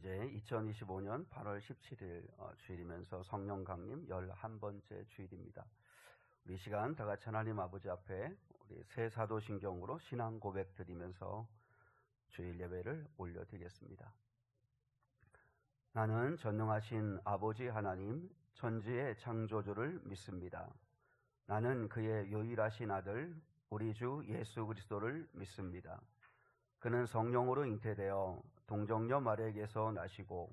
이제 2025년 8월 17일 주일이면서 성령 강림 11번째 주일입니다. 우리 시간 다 같이 하나님 아버지 앞에 우리 새 사도신경으로 신앙 고백 드리면서 주일 예배를 올려드리겠습니다. 나는 전능하신 아버지 하나님 천지의 창조주를 믿습니다. 나는 그의 유일하신 아들 우리 주 예수 그리스도를 믿습니다. 그는 성령으로 잉태되어 동정녀 마리아에게서 나시고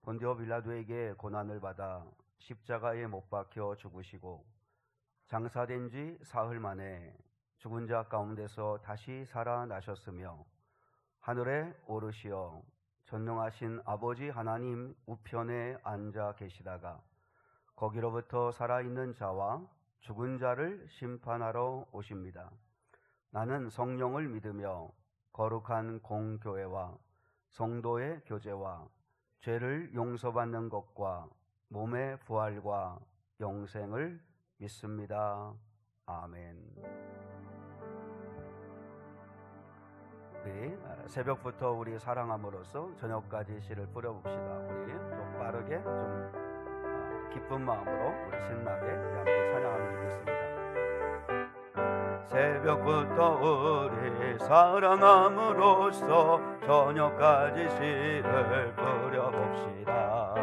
본디오 빌라도에게 고난을 받아 십자가에 못 박혀 죽으시고 장사된 지 사흘 만에 죽은 자 가운데서 다시 살아나셨으며 하늘에 오르시어 전능하신 아버지 하나님 우편에 앉아 계시다가 거기로부터 살아있는 자와 죽은 자를 심판하러 오십니다. 나는 성령을 믿으며 거룩한 공교회와 성도의 교제와 죄를 용서받는 것과 몸의 부활과 영생을 믿습니다. 아멘. 우리 새벽부터 우리 사랑함으로써 저녁까지 씨를 뿌려봅시다. 우리 좀 빠르게 좀 기쁜 마음으로 우리 신나게 우리 함께 찬양하면 좋겠습니다. 새벽부터 우리 사랑함으로써 저녁까지 씨를 뿌려봅시다.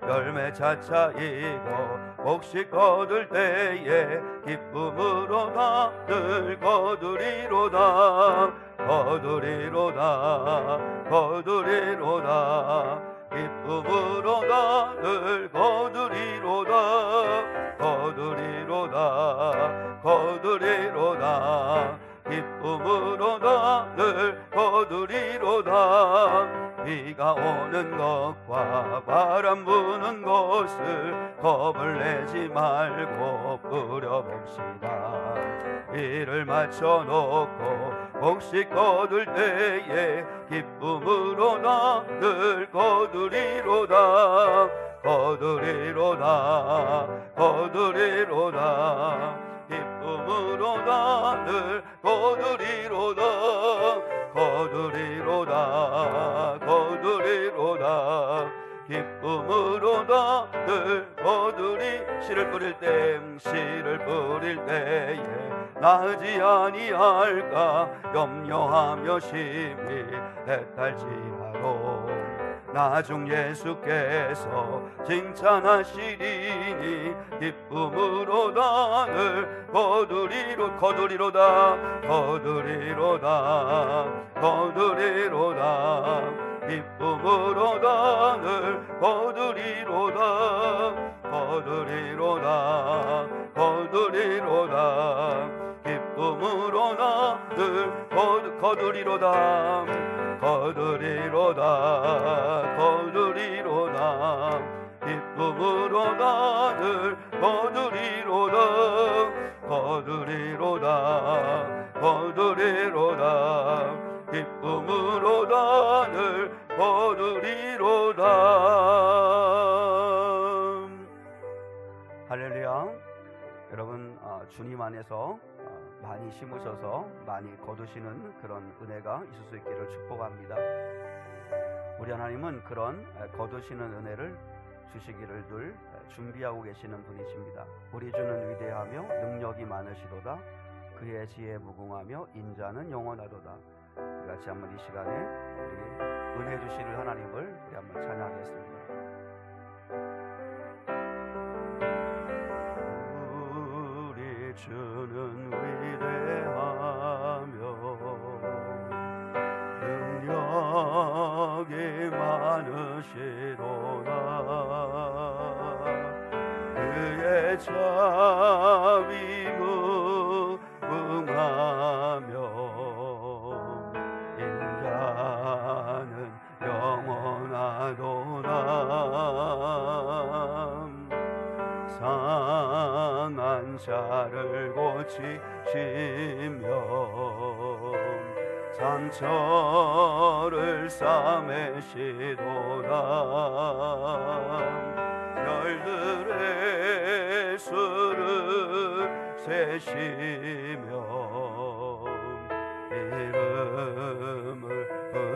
열매 차차이고 곡식 거둘 때에 기쁨으로 다들 거두리로다. 거두리로다. 거두리로다. 기쁨으로 다들 거두리로다. 거두리로다. 거두리로다. 기쁨으로 다들 거두리로다. 비가 오는 것과 바람 부는 것을 겁을 내지 말고 뿌려봅시다. 일을 마쳐놓고 곡식 거둘 때에 기쁨으로 다들 거두리로다. 거두리로다. 거두리로다. 기쁨으로 다들 거두리로다. 거두리로다. 거두리로다. 기쁨으로 다들 거두리. 씨를 뿌릴 때 씨를 뿌릴 때에 나지 아니할까 염려하며 심히 애탈지하로 나중 예수께서 칭찬하시리니 기쁨으로 다들 거두리로다. 거두리로다. 거두리로다. 기쁨으로 다들 거두리로다. 거두리로다. 거두리로다. 기쁨으로 다들 거두리로다. 거두리로다. 거두리로다. 기쁨으로 다들 거두리로다. 거두리로다. 거두리로다. 기쁨으로 다들 거두리로다. 할렐루야. 여러분 주님 안에서 많이 심으셔서 많이 거두시는 그런 은혜가 있을 수 있기를 축복합니다. 우리 하나님은 그런 거두시는 은혜를 주시기를 늘 준비하고 계시는 분이십니다. 우리 주는 위대하며 능력이 많으시도다. 그의 지혜 무궁하며 인자는 영원하도다. 우리 같이 한번 이 시간에 우리 은혜 주시는 하나님을 우리 한번 찬양하겠습니다. 우리 주는 위대하며 능력이 많으시도다. 그의 자비 무궁하며 인자는 영원하도다. 상한 자를 고치시며 상처를 싸매시도다. 별들의 수를 세시며 이름을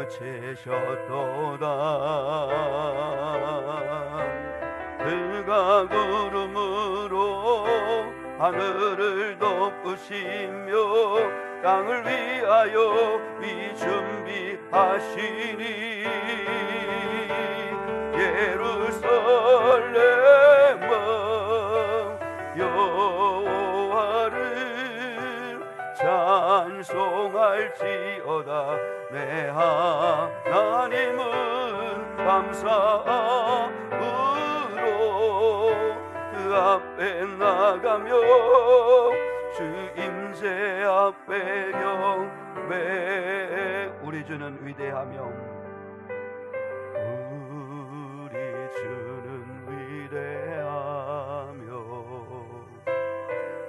고치셨도다. 그가 구름으로 하늘을 덮으시며 땅을 위하여 준비하시니 예루살렘아 여호와를 찬송할지어다. 내 하나님은 감사함으로 그 앞에 나가며 주 임재 앞에 경배. 우리 주는 위대하며 우리 주는 위대하며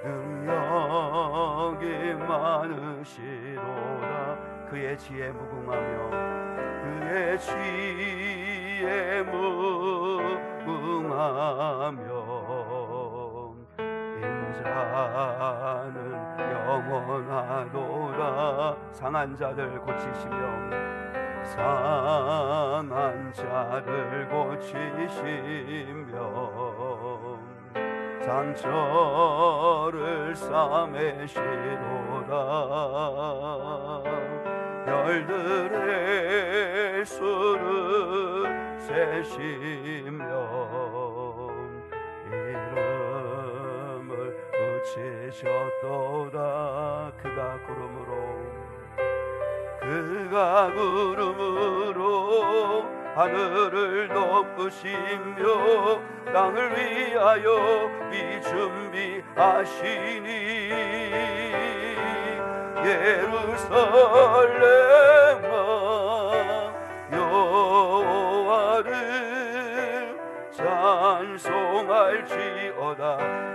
능력이 많으시로다. 그의 지혜 무궁하며 그의 지혜 무궁하며 인자는 영원하도다. 상한 자들 고치시며 상한 자들 고치시며 상처를 싸매시도다. 별들의 수를 세시며 이름을 붙이셨도다. 그가 구름으로 하늘을 덮으시며 땅을 위하여 준비하시니 예루살렘아 여호와를 찬송할지어다.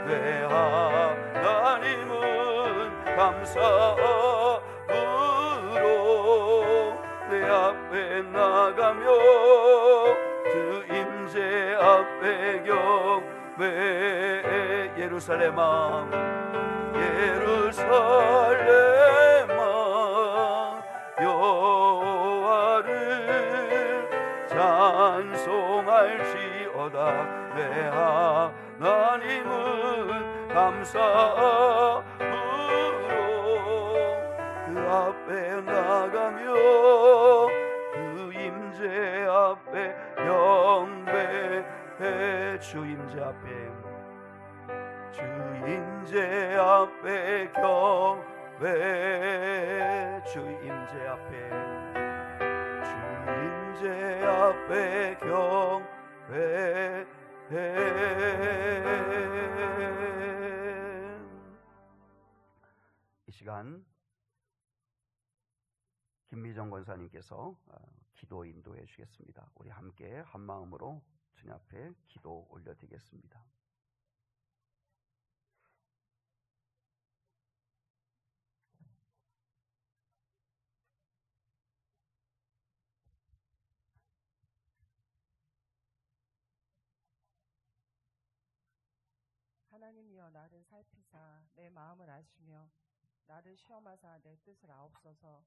내 하나님은 감사함으로 내 앞에 나가며 주 임재 앞에 경배. 예루살렘아 여호와를 찬송할지어다. 내 하나님은 감사함으로 그 앞에 나가며 그 임재 앞에 경배해. 주 임재 앞에 주 임재 앞에 경배. 주 임재 앞에 주 임재 앞에 경배. 이 시간 김미정 권사님께서 기도 인도해 주시겠습니다. 우리 함께 한 마음으로 주님 앞에 기도 올려드리겠습니다. 하나님이여 나를 살피사 내 마음을 아시며 나를 시험하사 내 뜻을 아옵소서.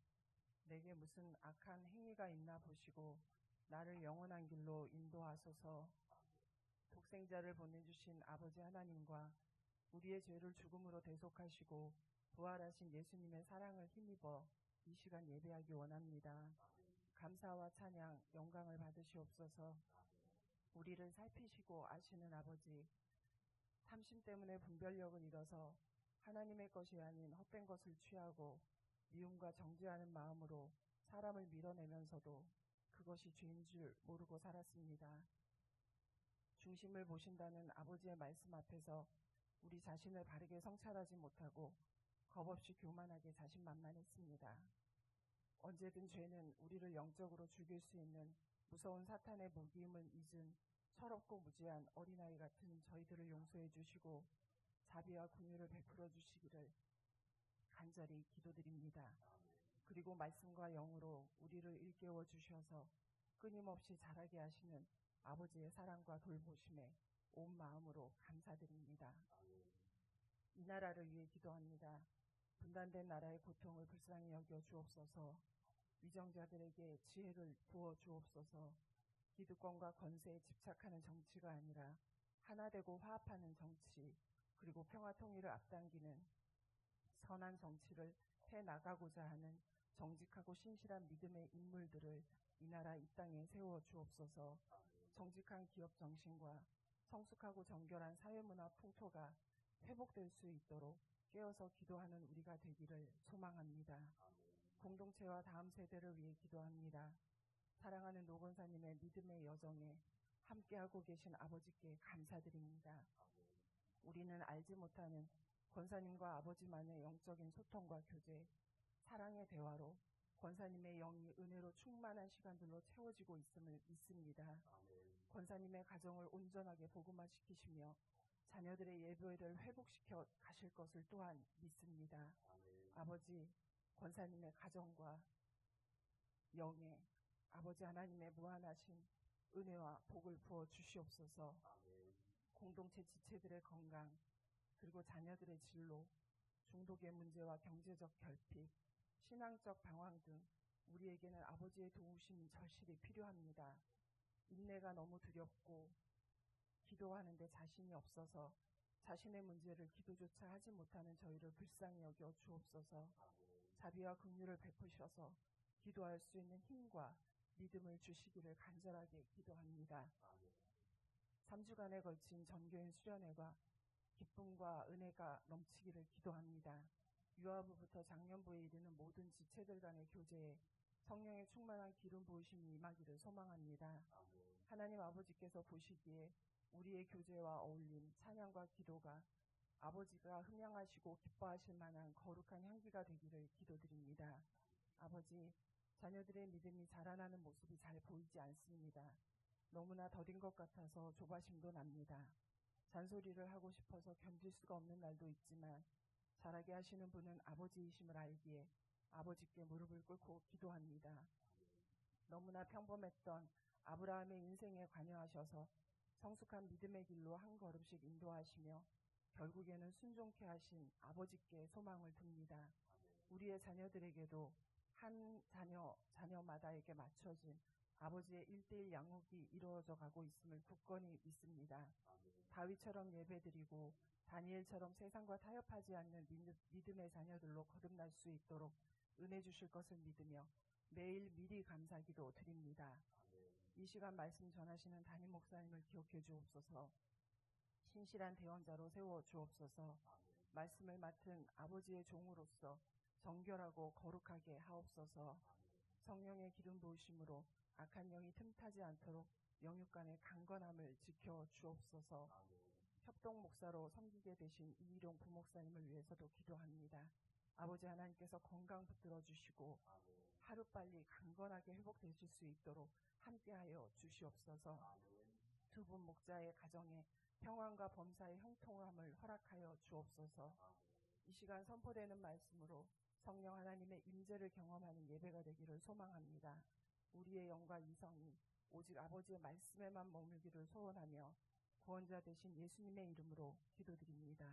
내게 무슨 악한 행위가 있나 보시고 나를 영원한 길로 인도하소서. 독생자를 보내주신 아버지 하나님과 우리의 죄를 죽음으로 대속하시고 부활하신 예수님의 사랑을 힘입어 이 시간 예배하기 원합니다. 감사와 찬양, 영광을 받으시옵소서. 우리를 살피시고 아시는 아버지, 탐심 때문에 분별력을 잃어서 하나님의 것이 아닌 헛된 것을 취하고 미움과 정죄하는 마음으로 사람을 밀어내면서도 그것이 죄인 줄 모르고 살았습니다. 중심을 보신다는 아버지의 말씀 앞에서 우리 자신을 바르게 성찰하지 못하고 겁없이 교만하게 자신만만했습니다. 언제든 죄는 우리를 영적으로 죽일 수 있는 무서운 사탄의 무기임을 잊은 철없고 무지한 어린아이 같은 저희들을 용서해 주시고 자비와 긍휼을 베풀어 주시기를 간절히 기도드립니다. 그리고 말씀과 영으로 우리를 일깨워 주셔서 끊임없이 자라게 하시는 아버지의 사랑과 돌보심에 온 마음으로 감사드립니다. 이 나라를 위해 기도합니다. 분단된 나라의 고통을 불쌍히 여겨 주옵소서. 위정자들에게 지혜를 부어 주옵소서. 기득권과 권세에 집착하는 정치가 아니라 하나 되고 화합하는 정치, 그리고 평화 통일을 앞당기는 선한 정치를 해나가고자 하는 정직하고 신실한 믿음의 인물들을 이 나라 이 땅에 세워 주옵소서. 정직한 기업 정신과 성숙하고 정결한 사회문화 풍토가 회복될 수 있도록 깨어서 기도하는 우리가 되기를 소망합니다. 공동체와 다음 세대를 위해 기도합니다. 사랑하는 노 권사님의 믿음의 여정에 함께하고 계신 아버지께 감사드립니다. 우리는 알지 못하는 권사님과 아버지만의 영적인 소통과 교제, 사랑의 대화로 권사님의 영이 은혜로 충만한 시간들로 채워지고 있음을 믿습니다. 권사님의 가정을 온전하게 복음화시키시며 자녀들의 예배를 회복시켜 가실 것을 또한 믿습니다. 아버지, 권사님의 가정과 영에 아버지 하나님의 무한하신 은혜와 복을 부어 주시옵소서. 공동체 지체들의 건강, 그리고 자녀들의 진로, 중독의 문제와 경제적 결핍, 신앙적 방황 등 우리에게는 아버지의 도우심이 절실히 필요합니다. 인내가 너무 두렵고 기도하는데 자신이 없어서 자신의 문제를 기도조차 하지 못하는 저희를 불쌍히 여겨 주옵소서. 자비와 긍휼을 베푸셔서 기도할 수 있는 힘과 믿음을 주시기를 간절하게 기도합니다. 3주간에 걸친 전교인 수련회가 기쁨과 은혜가 넘치기를 기도합니다. 유아부부터 장년부에 이르는 모든 지체들 간의 교제에 성령의 충만한 기름 부으심이 임하기를 소망합니다. 하나님 아버지께서 보시기에 우리의 교제와 어울림, 찬양과 기도가 아버지가 흠양하시고 기뻐하실 만한 거룩한 향기가 되기를 기도드립니다. 아버지, 자녀들의 믿음이 자라나는 모습이 잘 보이지 않습니다. 너무나 더딘 것 같아서 조바심도 납니다. 잔소리를 하고 싶어서 견딜 수가 없는 날도 있지만 자라게 하시는 분은 아버지이심을 알기에 아버지께 무릎을 꿇고 기도합니다. 너무나 평범했던 아브라함의 인생에 관여하셔서 성숙한 믿음의 길로 한 걸음씩 인도하시며 결국에는 순종케 하신 아버지께 소망을 둡니다. 우리의 자녀들에게도 한 자녀마다에게 맞춰진 아버지의 1:1 양육이 이루어져 가고 있음을 굳건히 믿습니다. 다윗처럼 예배드리고 다니엘처럼 세상과 타협하지 않는 믿음의 자녀들로 거듭날 수 있도록 은혜 주실 것을 믿으며 매일 미리 감사기도 드립니다. 이 시간 말씀 전하시는 담임 목사님을 기억해 주옵소서. 신실한 대언자로 세워 주옵소서. 말씀을 맡은 아버지의 종으로서 정결하고 거룩하게 하옵소서. 성령의 기름 부으심으로 악한 영이 틈타지 않도록 영육간의 강건함을 지켜 주옵소서. 협동 목사로 섬기게 되신 이일용 부목사님을 위해서도 기도합니다. 아버지 하나님께서 건강 붙들어 주시고 하루빨리 강건하게 회복되실 수 있도록 함께하여 주시옵소서. 두 분 목자의 가정에 평안과 범사의 형통함을 허락하여 주옵소서. 이 시간 선포되는 말씀으로 성령 하나님의 임재를 경험하는 예배가 되기를 소망합니다. 우리의 영과 이성이 오직 아버지의 말씀에만 머물기를 소원하며 구원자 되신 예수님의 이름으로 기도드립니다.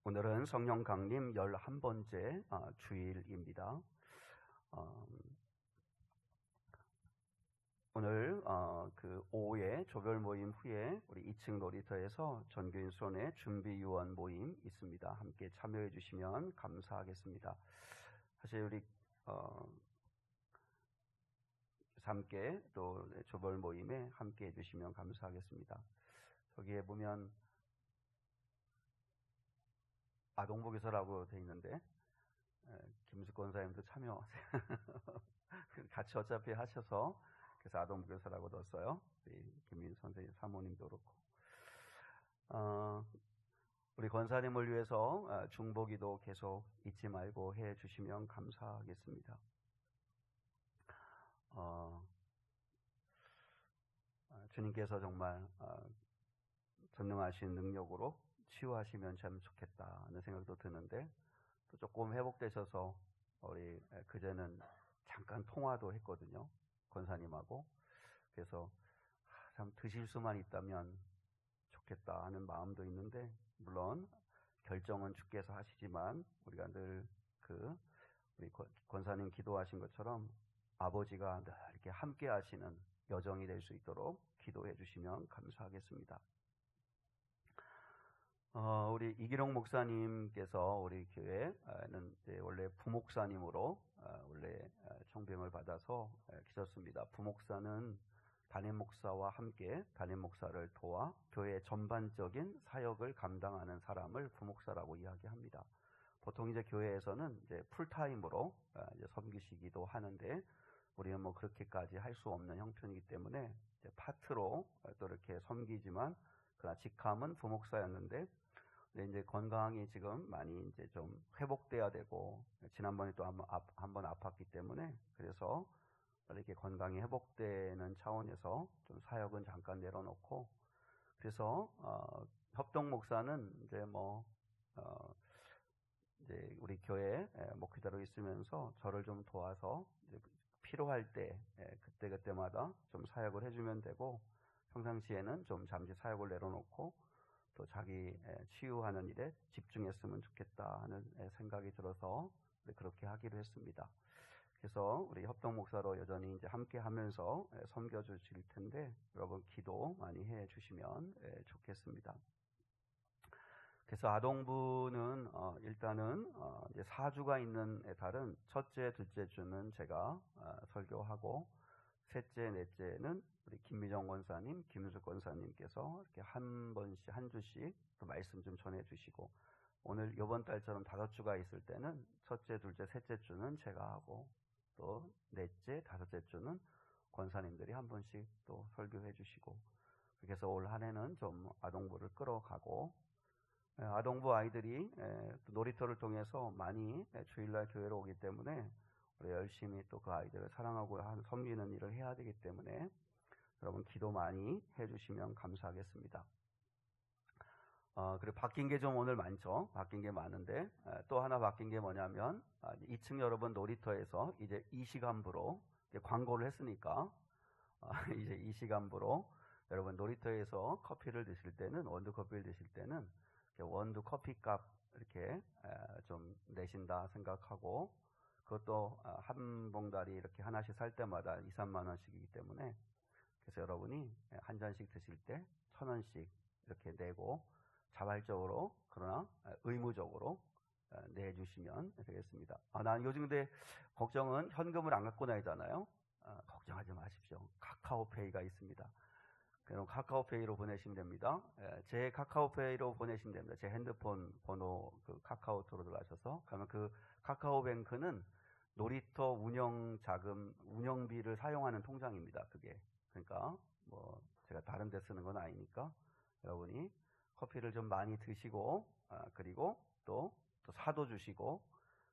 오늘은 성령 강림 11번째 주일입니다. 오늘 그 오후에 조별 모임 후에 우리 2층 놀이터에서 전교인 수련회 준비위원 모임 있습니다. 함께 참여해 주시면 감사하겠습니다. 사실 우리 함께 또 조별 모임에 함께 해주시면 감사하겠습니다. 저기에 보면 아동복지사라고 되어 있는데 김숙 권사님도 참여하세요. 같이 어차피 하셔서 그래서 아동복지사라고 넣었어요. 우리 김민 선생님 사모님도 그렇고 우리 권사님을 위해서 중보기도 계속 잊지 말고 해주시면 감사하겠습니다. 주님께서 정말 전능하신 능력으로 치유하시면 참 좋겠다 하는 생각도 드는데, 또 조금 회복되셔서 우리 그제는 잠깐 통화도 했거든요, 권사님하고. 그래서 참 드실 수만 있다면 좋겠다 하는 마음도 있는데, 물론 결정은 주께서 하시지만 우리가 늘 우리 권사님 기도하신 것처럼 아버지가 늘 이렇게 함께 하시는 여정이 될 수 있도록 기도해 주시면 감사하겠습니다. 우리 이기룡 목사님께서 우리 교회는 이제 원래 부목사님으로 원래 총병을 받아서 계셨습니다. 부목사는 담임 목사와 함께 담임 목사를 도와 교회 전반적인 사역을 감당하는 사람을 부목사라고 이야기합니다. 보통 이제 교회에서는 이제 풀타임으로 이제 섬기시기도 하는데, 우리는 뭐 그렇게까지 할 수 없는 형편이기 때문에 이제 파트로 또 이렇게 섬기지만, 그러나 직함은 부목사였는데, 근데 이제 건강이 지금 많이 이제 좀 회복돼야 되고, 지난번에 또 한번 아팠기 때문에, 그래서 이렇게 건강이 회복되는 차원에서 좀 사역은 잠깐 내려놓고, 그래서 협동 목사는 이제 이제 우리 교회 목회자로 있으면서 저를 좀 도와서 이제 필요할 때 그때마다 좀 사역을 해주면 되고, 평상시에는 좀 잠시 사역을 내려놓고 또 자기 치유하는 일에 집중했으면 좋겠다 하는 생각이 들어서 그렇게 하기로 했습니다. 그래서 우리 협동 목사로 여전히 이제 함께 하면서 섬겨 주실 텐데, 여러분 기도 많이 해 주시면 좋겠습니다. 그래서 아동부는 일단은 이제 4주가 있는 달은 첫째, 둘째 주는 제가 설교하고, 셋째, 넷째는 우리 김미정 권사님, 김윤숙 권사님께서 이렇게 한 주씩 또 말씀 좀 전해 주시고, 오늘 이번 달처럼 5주가 있을 때는 첫째, 둘째, 셋째 주는 제가 하고, 또 넷째, 다섯째 주는 권사님들이 한 번씩 또 설교해 주시고, 그래서 올 한 해는 좀 아동부를 끌어가고, 아동부 아이들이 놀이터를 통해서 많이 주일날 교회로 오기 때문에 우리 열심히 또 그 아이들을 사랑하고 섬기는 일을 해야 되기 때문에 여러분 기도 많이 해주시면 감사하겠습니다. 그리고 바뀐 게 좀 오늘 많죠. 바뀐 게 많은데, 또 하나 바뀐 게 뭐냐면 2층 여러분 놀이터에서 이제 이 시간부로 광고를 했으니까 이제 이 시간부로 여러분 놀이터에서 커피를 드실 때는, 원두 커피를 드실 때는 원두 커피값 이렇게 좀 내신다 생각하고, 그것도 한 봉다리 이렇게 하나씩 살 때마다 2, 3만 원씩이기 때문에, 그래서 여러분이 한 잔씩 드실 때 1,000원씩 이렇게 내고 자발적으로, 그러나 의무적으로 내주시면 되겠습니다. 난 요즘 근데 걱정은 현금을 안 갖고 다니잖아요. 걱정하지 마십시오. 카카오페이가 있습니다. 그럼 카카오페이로 보내시면 됩니다. 제 카카오페이로 보내시면 됩니다. 제 핸드폰 번호 카카오톡으로 들어가셔서, 그러면 그 카카오뱅크는 놀이터 운영비를 사용하는 통장입니다. 그게. 그러니까 뭐 제가 다른 데 쓰는 건 아니니까 여러분이 커피를 좀 많이 드시고, 그리고 또 사도 주시고,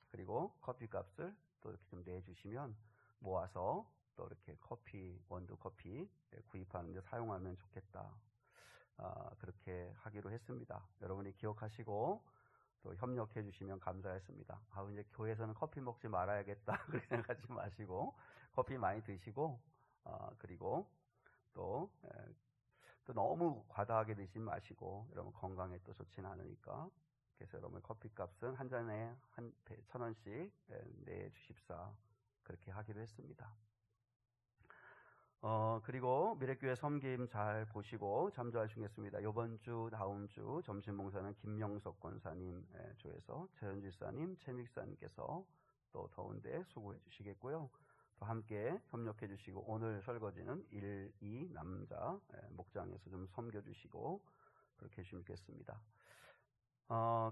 그리고 커피 값을 또 이렇게 좀 내주시면 모아서 또 이렇게 원두 커피 구입하는 데 사용하면 좋겠다. 그렇게 하기로 했습니다. 여러분이 기억하시고 또 협력해 주시면 감사했습니다. 이제 교회에서는 커피 먹지 말아야겠다 그렇게 생각하지 마시고 커피 많이 드시고, 그리고 또 너무 과다하게 드시지 마시고, 여러분 건강에 또 좋지는 않으니까. 그래서 여러분 커피 값은 한 잔에 1,000원씩 내주십사, 그렇게 하기로 했습니다. 그리고 미래교회 섬김 잘 보시고 잠조하시겠습니다. 이번 주, 다음 주 점심 봉사는 김영석 권사님 조에서 최현주 집사님, 최믹사님께서 또 더운데 수고해 주시겠고요. 또 함께 협력해 주시고, 오늘 설거지는 1, 2 남자 목장에서 좀 섬겨 주시고 그렇게 해주시겠습니다.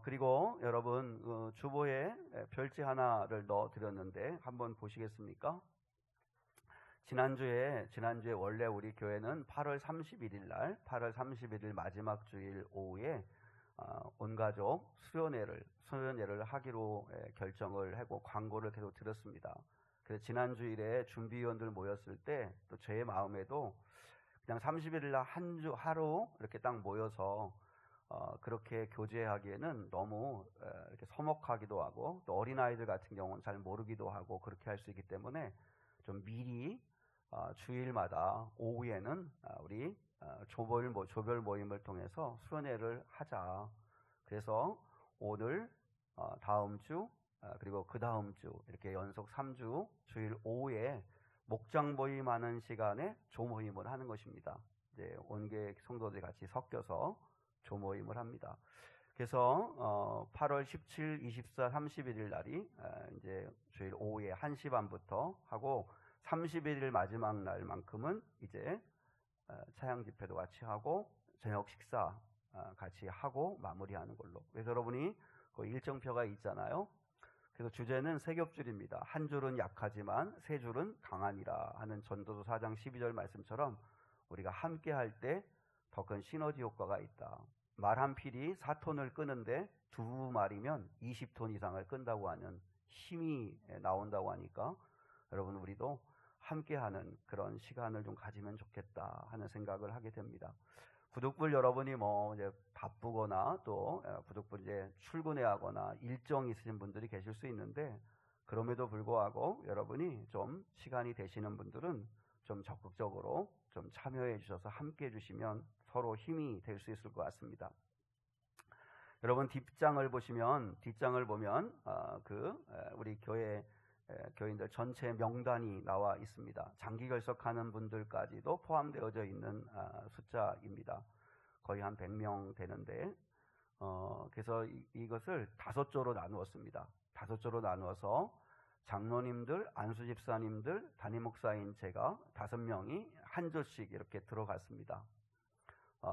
그리고 여러분 주보에 별지 하나를 넣어 드렸는데 한번 보시겠습니까? 지난주에 원래 우리 교회는 8월 31일 마지막 주일 오후에 온 가족 수련회를 하기로 결정을 하고 광고를 계속 드렸습니다. 그래서 지난 주일에 준비위원들 모였을 때 또 제 마음에도 그냥 31일 날 하루 이렇게 딱 모여서 그렇게 교제하기에는 너무 이렇게 서먹하기도 하고, 또 어린아이들 같은 경우는 잘 모르기도 하고 그렇게 할 수 있기 때문에 좀 미리 주일마다 오후에는 우리 조별 모임을 통해서 수련회를 하자. 그래서 오늘, 다음 주, 그리고 그 다음 주 이렇게 연속 3주 주일 오후에 목장 모임하는 시간에 조모임을 하는 것입니다. 이제 온교회 성도들이 같이 섞여서 조모임을 합니다. 그래서 8월 17, 24, 31일 날이 이제 주일 오후에 1시 반부터 하고, 31일 마지막 날만큼은 이제 차양 집회도 같이 하고 저녁 식사 같이 하고 마무리하는 걸로. 그래서 여러분이 그 일정표가 있잖아요. 그래서 주제는 세 겹줄입니다. 한 줄은 약하지만 세 줄은 강하니라 하는 전도서 4장 12절 말씀처럼 우리가 함께 할 때 더 큰 시너지 효과가 있다. 말 한 필이 4톤을 끄는데 두 말이면 20톤 이상을 끈다고 하는 힘이 나온다고 하니까, 여러분 우리도 함께하는 그런 시간을 좀 가지면 좋겠다 하는 생각을 하게 됩니다. 부득불 여러분이 뭐 이제 바쁘거나 또 부득불 이제 출근해야 하거나 일정이 있으신 분들이 계실 수 있는데, 그럼에도 불구하고 여러분이 좀 시간이 되시는 분들은 좀 적극적으로 좀 참여해 주셔서 함께 해 주시면 서로 힘이 될 수 있을 것 같습니다. 여러분 뒷장을 보면 우리 교인들 전체 명단이 나와 있습니다. 장기 결석하는 분들까지도 포함되어져 있는 숫자입니다. 거의 한 100명 되는데, 그래서 이것을 5조로 나누었습니다. 5조로 나누어서 장로님들, 안수집사님들, 담임목사인 제가 5명이 한 조씩 이렇게 들어갔습니다.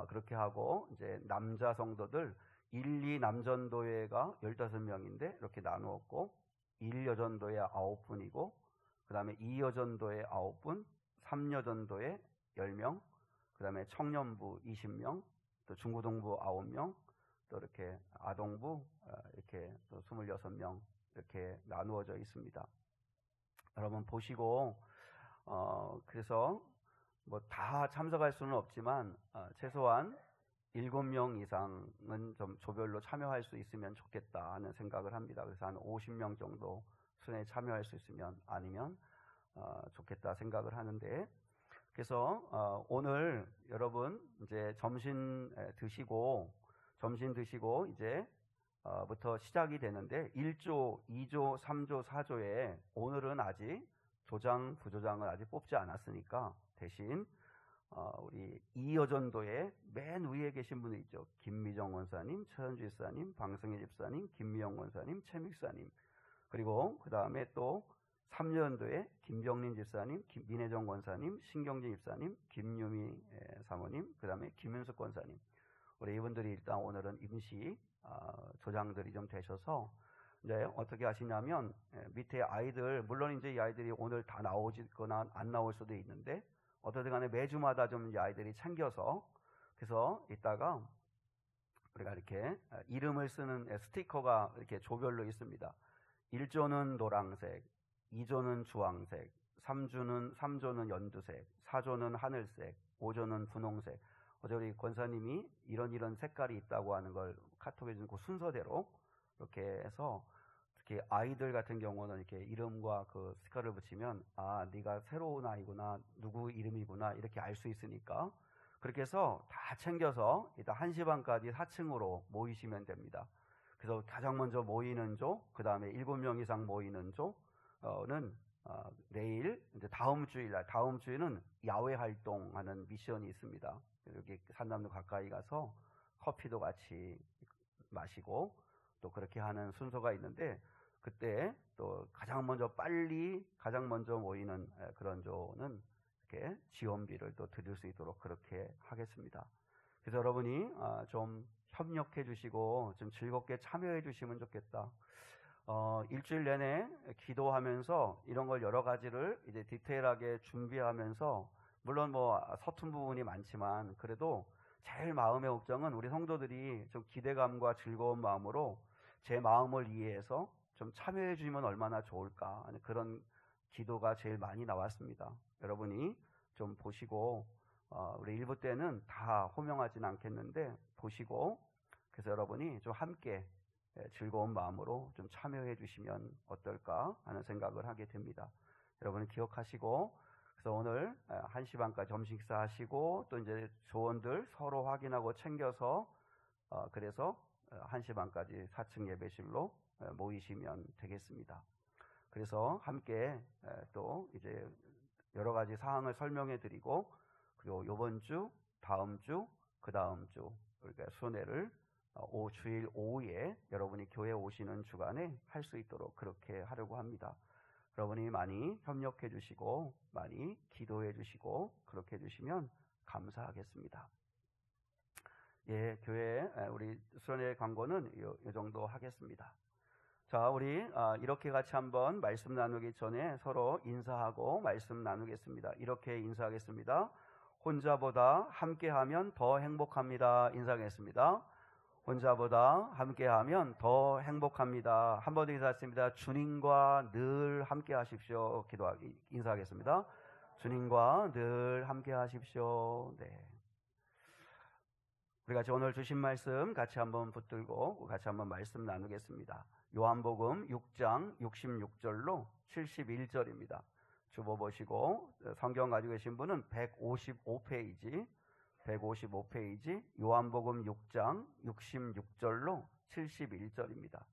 그렇게 하고 이제 남자 성도들 1, 2 남전도회가 15명인데 이렇게 나누었고, 1 여전도회 9분이고, 그 다음에 2 여전도회 9분, 3 여전도회 10명, 그 다음에 청년부 20명, 또 중고등부 9명, 또 이렇게 아동부 이렇게 또 26명 이렇게 나누어져 있습니다. 여러분 보시고, 그래서 뭐 다 참석할 수는 없지만 최소한 7명 이상은 좀 조별로 참여할 수 있으면 좋겠다 하는 생각을 합니다. 그래서 한 50명 정도 수련회에 참여할 수 있으면, 아니면 좋겠다 생각을 하는데, 그래서 오늘 여러분 이제 점심 드시고 이제 부터 시작이 되는데, 1조, 2조, 3조, 4조에 오늘은 아직 조장, 부조장을 아직 뽑지 않았으니까 대신 우리 이여전도에 맨 위에 계신 분이 있죠. 김미정 원사님, 최현주 집사님, 방승희 집사님, 김미영 원사님, 최믹사님, 그리고 그 다음에 또 3년도에 김병린 집사님, 민혜정 권사님, 신경진 집사님, 김유미 사모님, 그 다음에 김윤숙 권사님. 우리 이분들이 일단 오늘은 임시 조장들이 좀 되셔서 이제 어떻게 하시냐면, 밑에 아이들, 물론 이제 이 아이들이 오늘 다 나오거나 안 나올 수도 있는데, 어떻든 간에 매주마다 좀 이 아이들이 챙겨서, 그래서 이따가 우리가 이렇게 이름을 쓰는 스티커가 이렇게 조별로 있습니다. 1조는 노란색, 2조는 주황색, 3조는 연두색, 4조는 하늘색, 5조는 분홍색. 어제 우리 권사님이 이런 색깔이 있다고 하는 걸 카톡해 준 그 순서대로 이렇게 해서, 특히 아이들 같은 경우는 이렇게 이름과 그 스티커를 붙이면 네가 새로운 아이구나, 누구 이름이구나 이렇게 알 수 있으니까, 그렇게 해서 다 챙겨서 이따 1시 반까지 4층으로 모이시면 됩니다. 그래서 가장 먼저 모이는 조, 그 다음에 7명 이상 모이는 조는 내일, 이제 다음 주에는 야외 활동하는 미션이 있습니다. 여기 산남도 가까이 가서 커피도 같이 마시고 또 그렇게 하는 순서가 있는데, 그때 또 가장 먼저 모이는 그런 조는 이렇게 지원비를 또 드릴 수 있도록 그렇게 하겠습니다. 그래서 여러분이 좀 협력해 주시고 좀 즐겁게 참여해 주시면 좋겠다. 일주일 내내 기도하면서 이런 걸 여러 가지를 이제 디테일하게 준비하면서, 물론 뭐 서툰 부분이 많지만 그래도 제일 마음의 걱정은 우리 성도들이 좀 기대감과 즐거운 마음으로 제 마음을 이해해서 좀 참여해 주시면 얼마나 좋을까 하는 그런 기도가 제일 많이 나왔습니다. 여러분이 좀 보시고 우리 일부 때는 다 호명하진 않겠는데 보시고 그래서 여러분이 좀 함께 즐거운 마음으로 좀 참여해 주시면 어떨까 하는 생각을 하게 됩니다. 여러분 기억하시고 그래서 오늘 1시 반까지 점심 식사하시고 또 이제 조언들 서로 확인하고 챙겨서 그래서 1시 반까지 4층 예배실로 모이시면 되겠습니다. 그래서 함께 또 이제 여러 가지 사항을 설명해 드리고 그리고 이번 주, 다음 주, 그 다음 주 우리가 순회를 주일 오후에 여러분이 교회 오시는 주간에 할 수 있도록 그렇게 하려고 합니다. 여러분이 많이 협력해 주시고 많이 기도해 주시고 그렇게 해주시면 감사하겠습니다. 예, 교회 우리 순회 광고는 이 정도 하겠습니다. 자, 우리 이렇게 같이 한번 말씀 나누기 전에 서로 인사하고 말씀 나누겠습니다. 이렇게 인사하겠습니다. 혼자보다 함께하면 더 행복합니다. 인사하겠습니다. 혼자보다 함께하면 더 행복합니다. 한 번 더 인사했습니다. 주님과 늘 함께하십시오. 인사하겠습니다. 주님과 늘 함께하십시오. 네. 우리 같이 오늘 주신 말씀 같이 한번 붙들고 같이 한번 말씀 나누겠습니다. 요한복음 6장 66절로 71절입니다. 주보 보시고 성경 가지고 계신 분은 155페이지 요한복음 6장 66절로 71절입니다.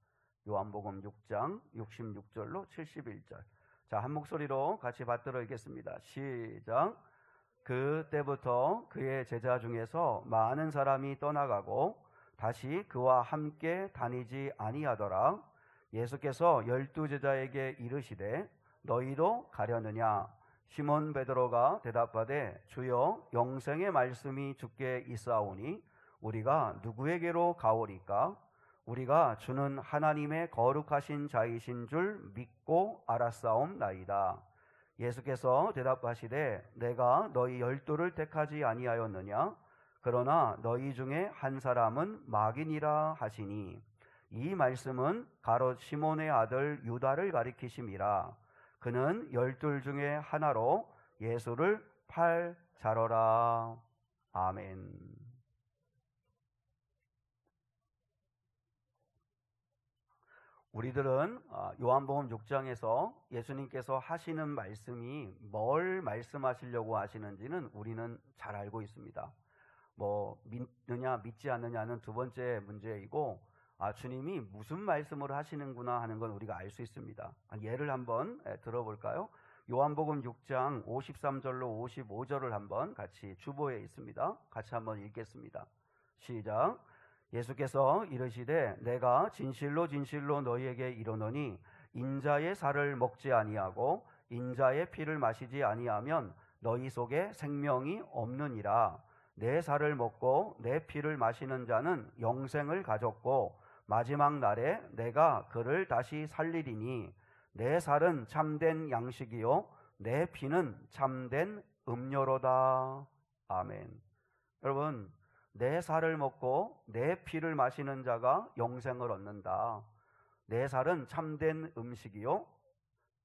요한복음 6장 66절로 71절. 자, 한 목소리로 같이 받들어 읽겠습니다. 시작. 그때부터 그의 제자 중에서 많은 사람이 떠나가고 다시 그와 함께 다니지 아니하더라. 예수께서 12제자에게 이르시되 너희도 가려느냐? 시몬 베드로가 대답하되 주여 영생의 말씀이 주께 있사오니 우리가 누구에게로 가오리까? 우리가 주는 하나님의 거룩하신 자이신 줄 믿고 알았사옵나이다. 예수께서 대답하시되 내가 너희 12를 택하지 아니하였느냐? 그러나 너희 중에 한 사람은 마귀니라 하시니 이 말씀은 가롯 시몬의 아들 유다를 가리키심이라. 그는 12 중에 하나로 예수를 팔 자러라. 아멘. 우리들은 요한복음 6장에서 예수님께서 하시는 말씀이 뭘 말씀하시려고 하시는지는 우리는 잘 알고 있습니다. 뭐 믿느냐 믿지 않느냐는 두 번째 문제이고 주님이 무슨 말씀을 하시는구나 하는 건 우리가 알 수 있습니다. 예를 한번 들어볼까요? 요한복음 6장 53절로 55절을 한번 같이 주보에 있습니다. 같이 한번 읽겠습니다. 시작. 예수께서 이르시되 내가 진실로 진실로 너희에게 이르노니 인자의 살을 먹지 아니하고 인자의 피를 마시지 아니하면 너희 속에 생명이 없느니라. 내 살을 먹고 내 피를 마시는 자는 영생을 가졌고 마지막 날에 내가 그를 다시 살리리니 내 살은 참된 양식이요 내 피는 참된 음료로다. 아멘. 여러분, 내 살을 먹고 내 피를 마시는 자가 영생을 얻는다. 내 살은 참된 음식이요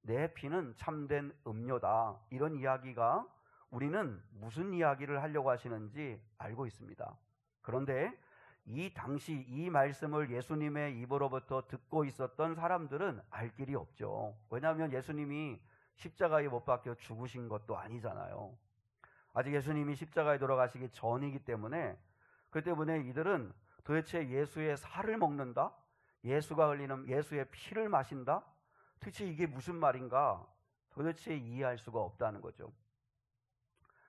내 피는 참된 음료다. 이런 이야기가 우리는 무슨 이야기를 하려고 하시는지 알고 있습니다. 그런데 이 당시 이 말씀을 예수님의 입으로부터 듣고 있었던 사람들은 알 길이 없죠. 왜냐하면 예수님이 십자가에 못 박혀 죽으신 것도 아니잖아요. 아직 예수님이 십자가에 돌아가시기 전이기 때문에 그 때문에 이들은 도대체 예수의 살을 먹는다? 예수가 흘리는 예수의 피를 마신다? 도대체 이게 무슨 말인가? 도대체 이해할 수가 없다는 거죠.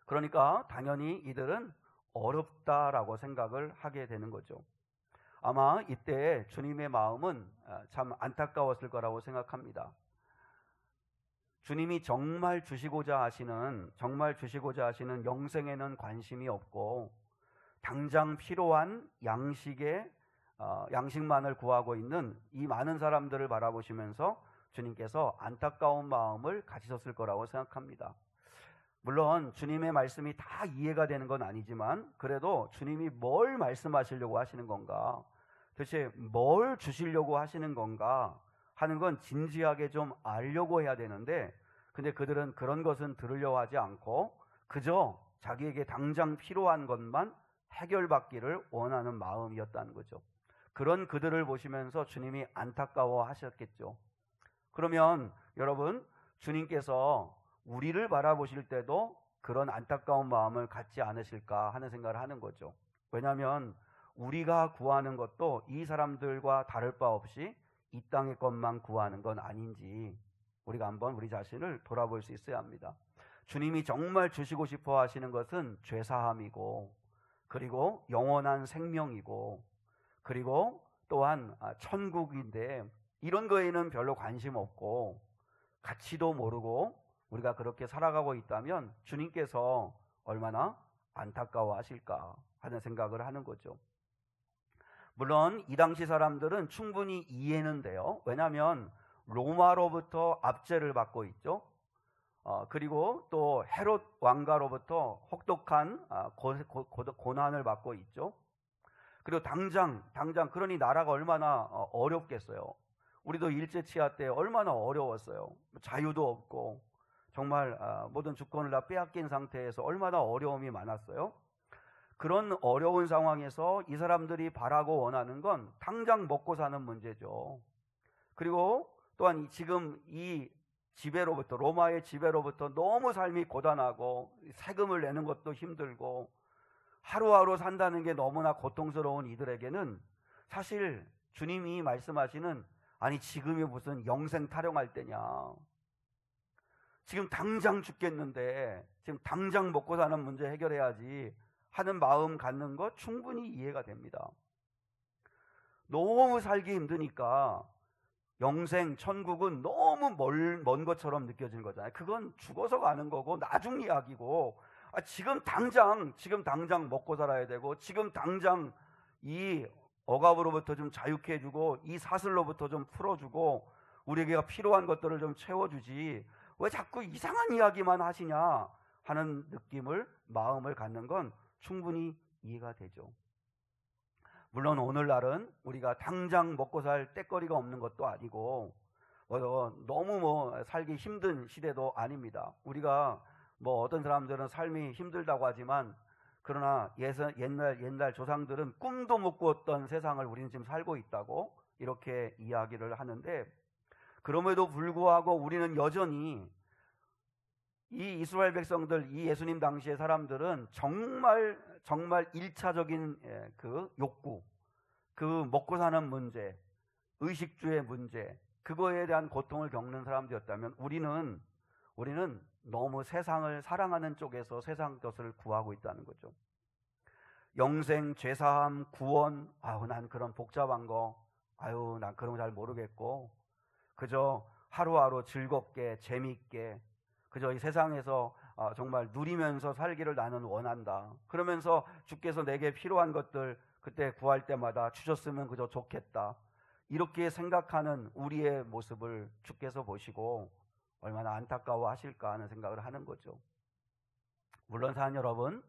그러니까 당연히 이들은 어렵다라고 생각을 하게 되는 거죠. 아마 이때 주님의 마음은 참 안타까웠을 거라고 생각합니다. 주님이 정말 주시고자 하시는 영생에는 관심이 없고 당장 필요한 양식만을 구하고 있는 이 많은 사람들을 바라보시면서 주님께서 안타까운 마음을 가지셨을 거라고 생각합니다. 물론 주님의 말씀이 다 이해가 되는 건 아니지만 그래도 주님이 뭘 말씀하시려고 하시는 건가, 도대체 뭘 주시려고 하시는 건가 하는 건 진지하게 좀 알려고 해야 되는데 근데 그들은 그런 것은 들으려고 하지 않고 그저 자기에게 당장 필요한 것만 해결받기를 원하는 마음이었다는 거죠. 그런 그들을 보시면서 주님이 안타까워 하셨겠죠. 그러면 여러분, 주님께서 우리를 바라보실 때도 그런 안타까운 마음을 갖지 않으실까 하는 생각을 하는 거죠. 왜냐하면 우리가 구하는 것도 이 사람들과 다를 바 없이 이 땅의 것만 구하는 건 아닌지 우리가 한번 우리 자신을 돌아볼 수 있어야 합니다. 주님이 정말 주시고 싶어 하시는 것은 죄사함이고, 그리고 영원한 생명이고, 그리고 또한 천국인데, 이런 거에는 별로 관심 없고 가치도 모르고 우리가 그렇게 살아가고 있다면 주님께서 얼마나 안타까워 하실까 하는 생각을 하는 거죠. 물론 이 당시 사람들은 충분히 이해는 돼요. 왜냐하면 로마로부터 압제를 받고 있죠. 그리고 또 헤롯 왕가로부터 혹독한 고난을 받고 있죠. 그리고 당장 그러니 나라가 얼마나 어렵겠어요. 우리도 일제치하 때 얼마나 어려웠어요. 자유도 없고 정말 모든 주권을 다 빼앗긴 상태에서 얼마나 어려움이 많았어요. 그런 어려운 상황에서 이 사람들이 바라고 원하는 건 당장 먹고 사는 문제죠. 그리고 또한 지금 이 지배로부터, 로마의 지배로부터 너무 삶이 고단하고 세금을 내는 것도 힘들고 하루하루 산다는 게 너무나 고통스러운 이들에게는 사실 주님이 말씀하시는, 아니 지금이 무슨 영생 타령할 때냐, 지금 당장 죽겠는데 지금 당장 먹고 사는 문제 해결해야지 하는 마음 갖는 것 충분히 이해가 됩니다. 너무 살기 힘드니까 영생, 천국은 너무 먼 것처럼 느껴지는 거잖아요. 그건 죽어서 가는 거고 나중 이야기고, 지금 당장 먹고 살아야 되고, 지금 당장 이 억압으로부터 좀 자유케 해주고, 이 사슬로부터 좀 풀어주고, 우리에게 필요한 것들을 좀 채워주지 왜 자꾸 이상한 이야기만 하시냐 하는 마음을 갖는 건 충분히 이해가 되죠. 물론 오늘날은 우리가 당장 먹고 살 떼거리가 없는 것도 아니고 너무 살기 힘든 시대도 아닙니다. 우리가 어떤 사람들은 삶이 힘들다고 하지만, 그러나 옛날 조상들은 꿈도 못 꾸었던 세상을 우리는 지금 살고 있다고 이렇게 이야기를 하는데, 그럼에도 불구하고 우리는 여전히 이 이스라엘 백성들, 이 예수님 당시의 사람들은 정말 1차적인 그 욕구, 그 먹고 사는 문제, 의식주의 문제, 그거에 대한 고통을 겪는 사람들이었다면 우리는 너무 세상을 사랑하는 쪽에서 세상 것을 구하고 있다는 거죠. 영생, 죄사함, 구원, 난 그런 복잡한 거, 난 그런 거 잘 모르겠고, 그저 하루하루 즐겁게 재미있게 그저 이 세상에서 정말 누리면서 살기를 나는 원한다. 그러면서 주께서 내게 필요한 것들 그때 구할 때마다 주셨으면 그저 좋겠다. 이렇게 생각하는 우리의 모습을 주께서 보시고 얼마나 안타까워 하실까 하는 생각을 하는 거죠. 물론 사랑 여러분,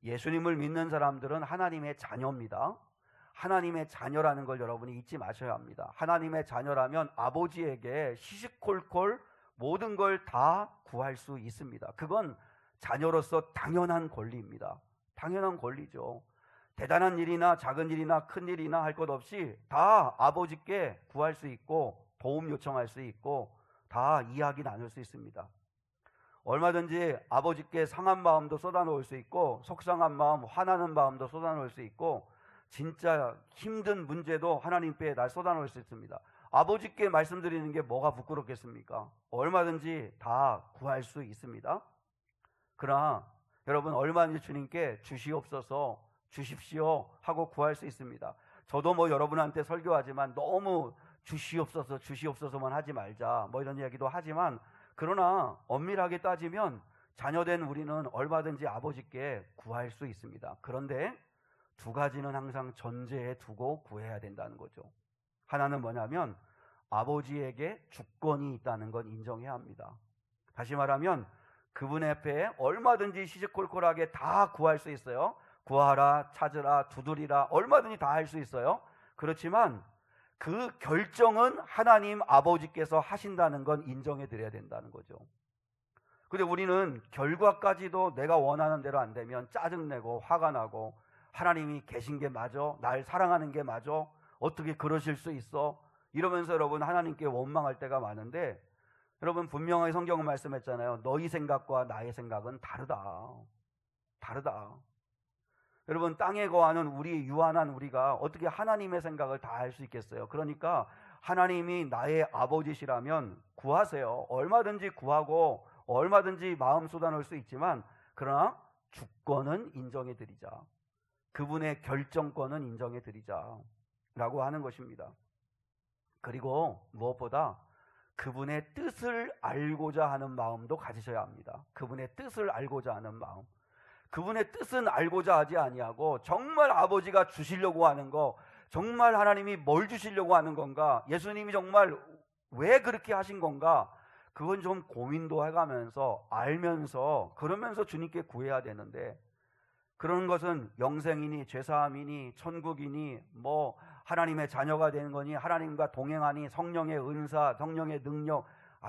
예수님을 믿는 사람들은 하나님의 자녀입니다. 하나님의 자녀라는 걸 여러분이 잊지 마셔야 합니다. 하나님의 자녀라면 아버지에게 시시콜콜 모든 걸 다 구할 수 있습니다. 그건 자녀로서 당연한 권리입니다. 당연한 권리죠. 대단한 일이나 작은 일이나 큰 일이나 할 것 없이 다 아버지께 구할 수 있고 도움 요청할 수 있고 다 이야기 나눌 수 있습니다. 얼마든지 아버지께 상한 마음도 쏟아놓을 수 있고 속상한 마음, 화나는 마음도 쏟아놓을 수 있고 진짜 힘든 문제도 하나님께 날 쏟아놓을 수 있습니다. 아버지께 말씀드리는 게 뭐가 부끄럽겠습니까? 얼마든지 다 구할 수 있습니다. 그러나 여러분, 얼마든지 주님께 주시옵소서, 주십시오 하고 구할 수 있습니다. 저도 여러분한테 설교하지만 너무 주시옵소서만 하지 말자 이런 이야기도 하지만, 그러나 엄밀하게 따지면 자녀된 우리는 얼마든지 아버지께 구할 수 있습니다. 그런데 두 가지는 항상 전제에 두고 구해야 된다는 거죠. 하나는 뭐냐면 아버지에게 주권이 있다는 건 인정해야 합니다. 다시 말하면 그분 앞에 얼마든지 시시콜콜하게 다 구할 수 있어요. 구하라, 찾으라, 두드리라, 얼마든지 다 할 수 있어요. 그렇지만 그 결정은 하나님 아버지께서 하신다는 건 인정해 드려야 된다는 거죠. 근데 우리는 결과까지도 내가 원하는 대로 안 되면 짜증내고 화가 나고, 하나님이 계신 게 맞아? 날 사랑하는 게 맞아? 어떻게 그러실 수 있어? 이러면서 여러분 하나님께 원망할 때가 많은데, 여러분 분명하게 성경은 말씀했잖아요. 너희 생각과 나의 생각은 다르다. 다르다. 여러분 땅에 거하는 우리 유한한 우리가 어떻게 하나님의 생각을 다 알 수 있겠어요? 그러니까 하나님이 나의 아버지시라면 구하세요. 얼마든지 구하고 얼마든지 마음 쏟아놓을 수 있지만, 그러나 주권은 인정해 드리자. 그분의 결정권은 인정해 드리자 라고 하는 것입니다. 그리고 무엇보다 그분의 뜻을 알고자 하는 마음도 가지셔야 합니다. 그분의 뜻을 알고자 하는 마음. 그분의 뜻은 알고자 하지 아니하고 정말 아버지가 주시려고 하는 거, 정말 하나님이 뭘 주시려고 하는 건가, 예수님이 정말 왜 그렇게 하신 건가, 그건 좀 고민도 해가면서 알면서 그러면서 주님께 구해야 되는데, 그런 것은 영생이니 죄사함이니 천국이니 뭐 하나님의 자녀가 되는 거니 하나님과 동행하니 성령의 은사, 성령의 능력,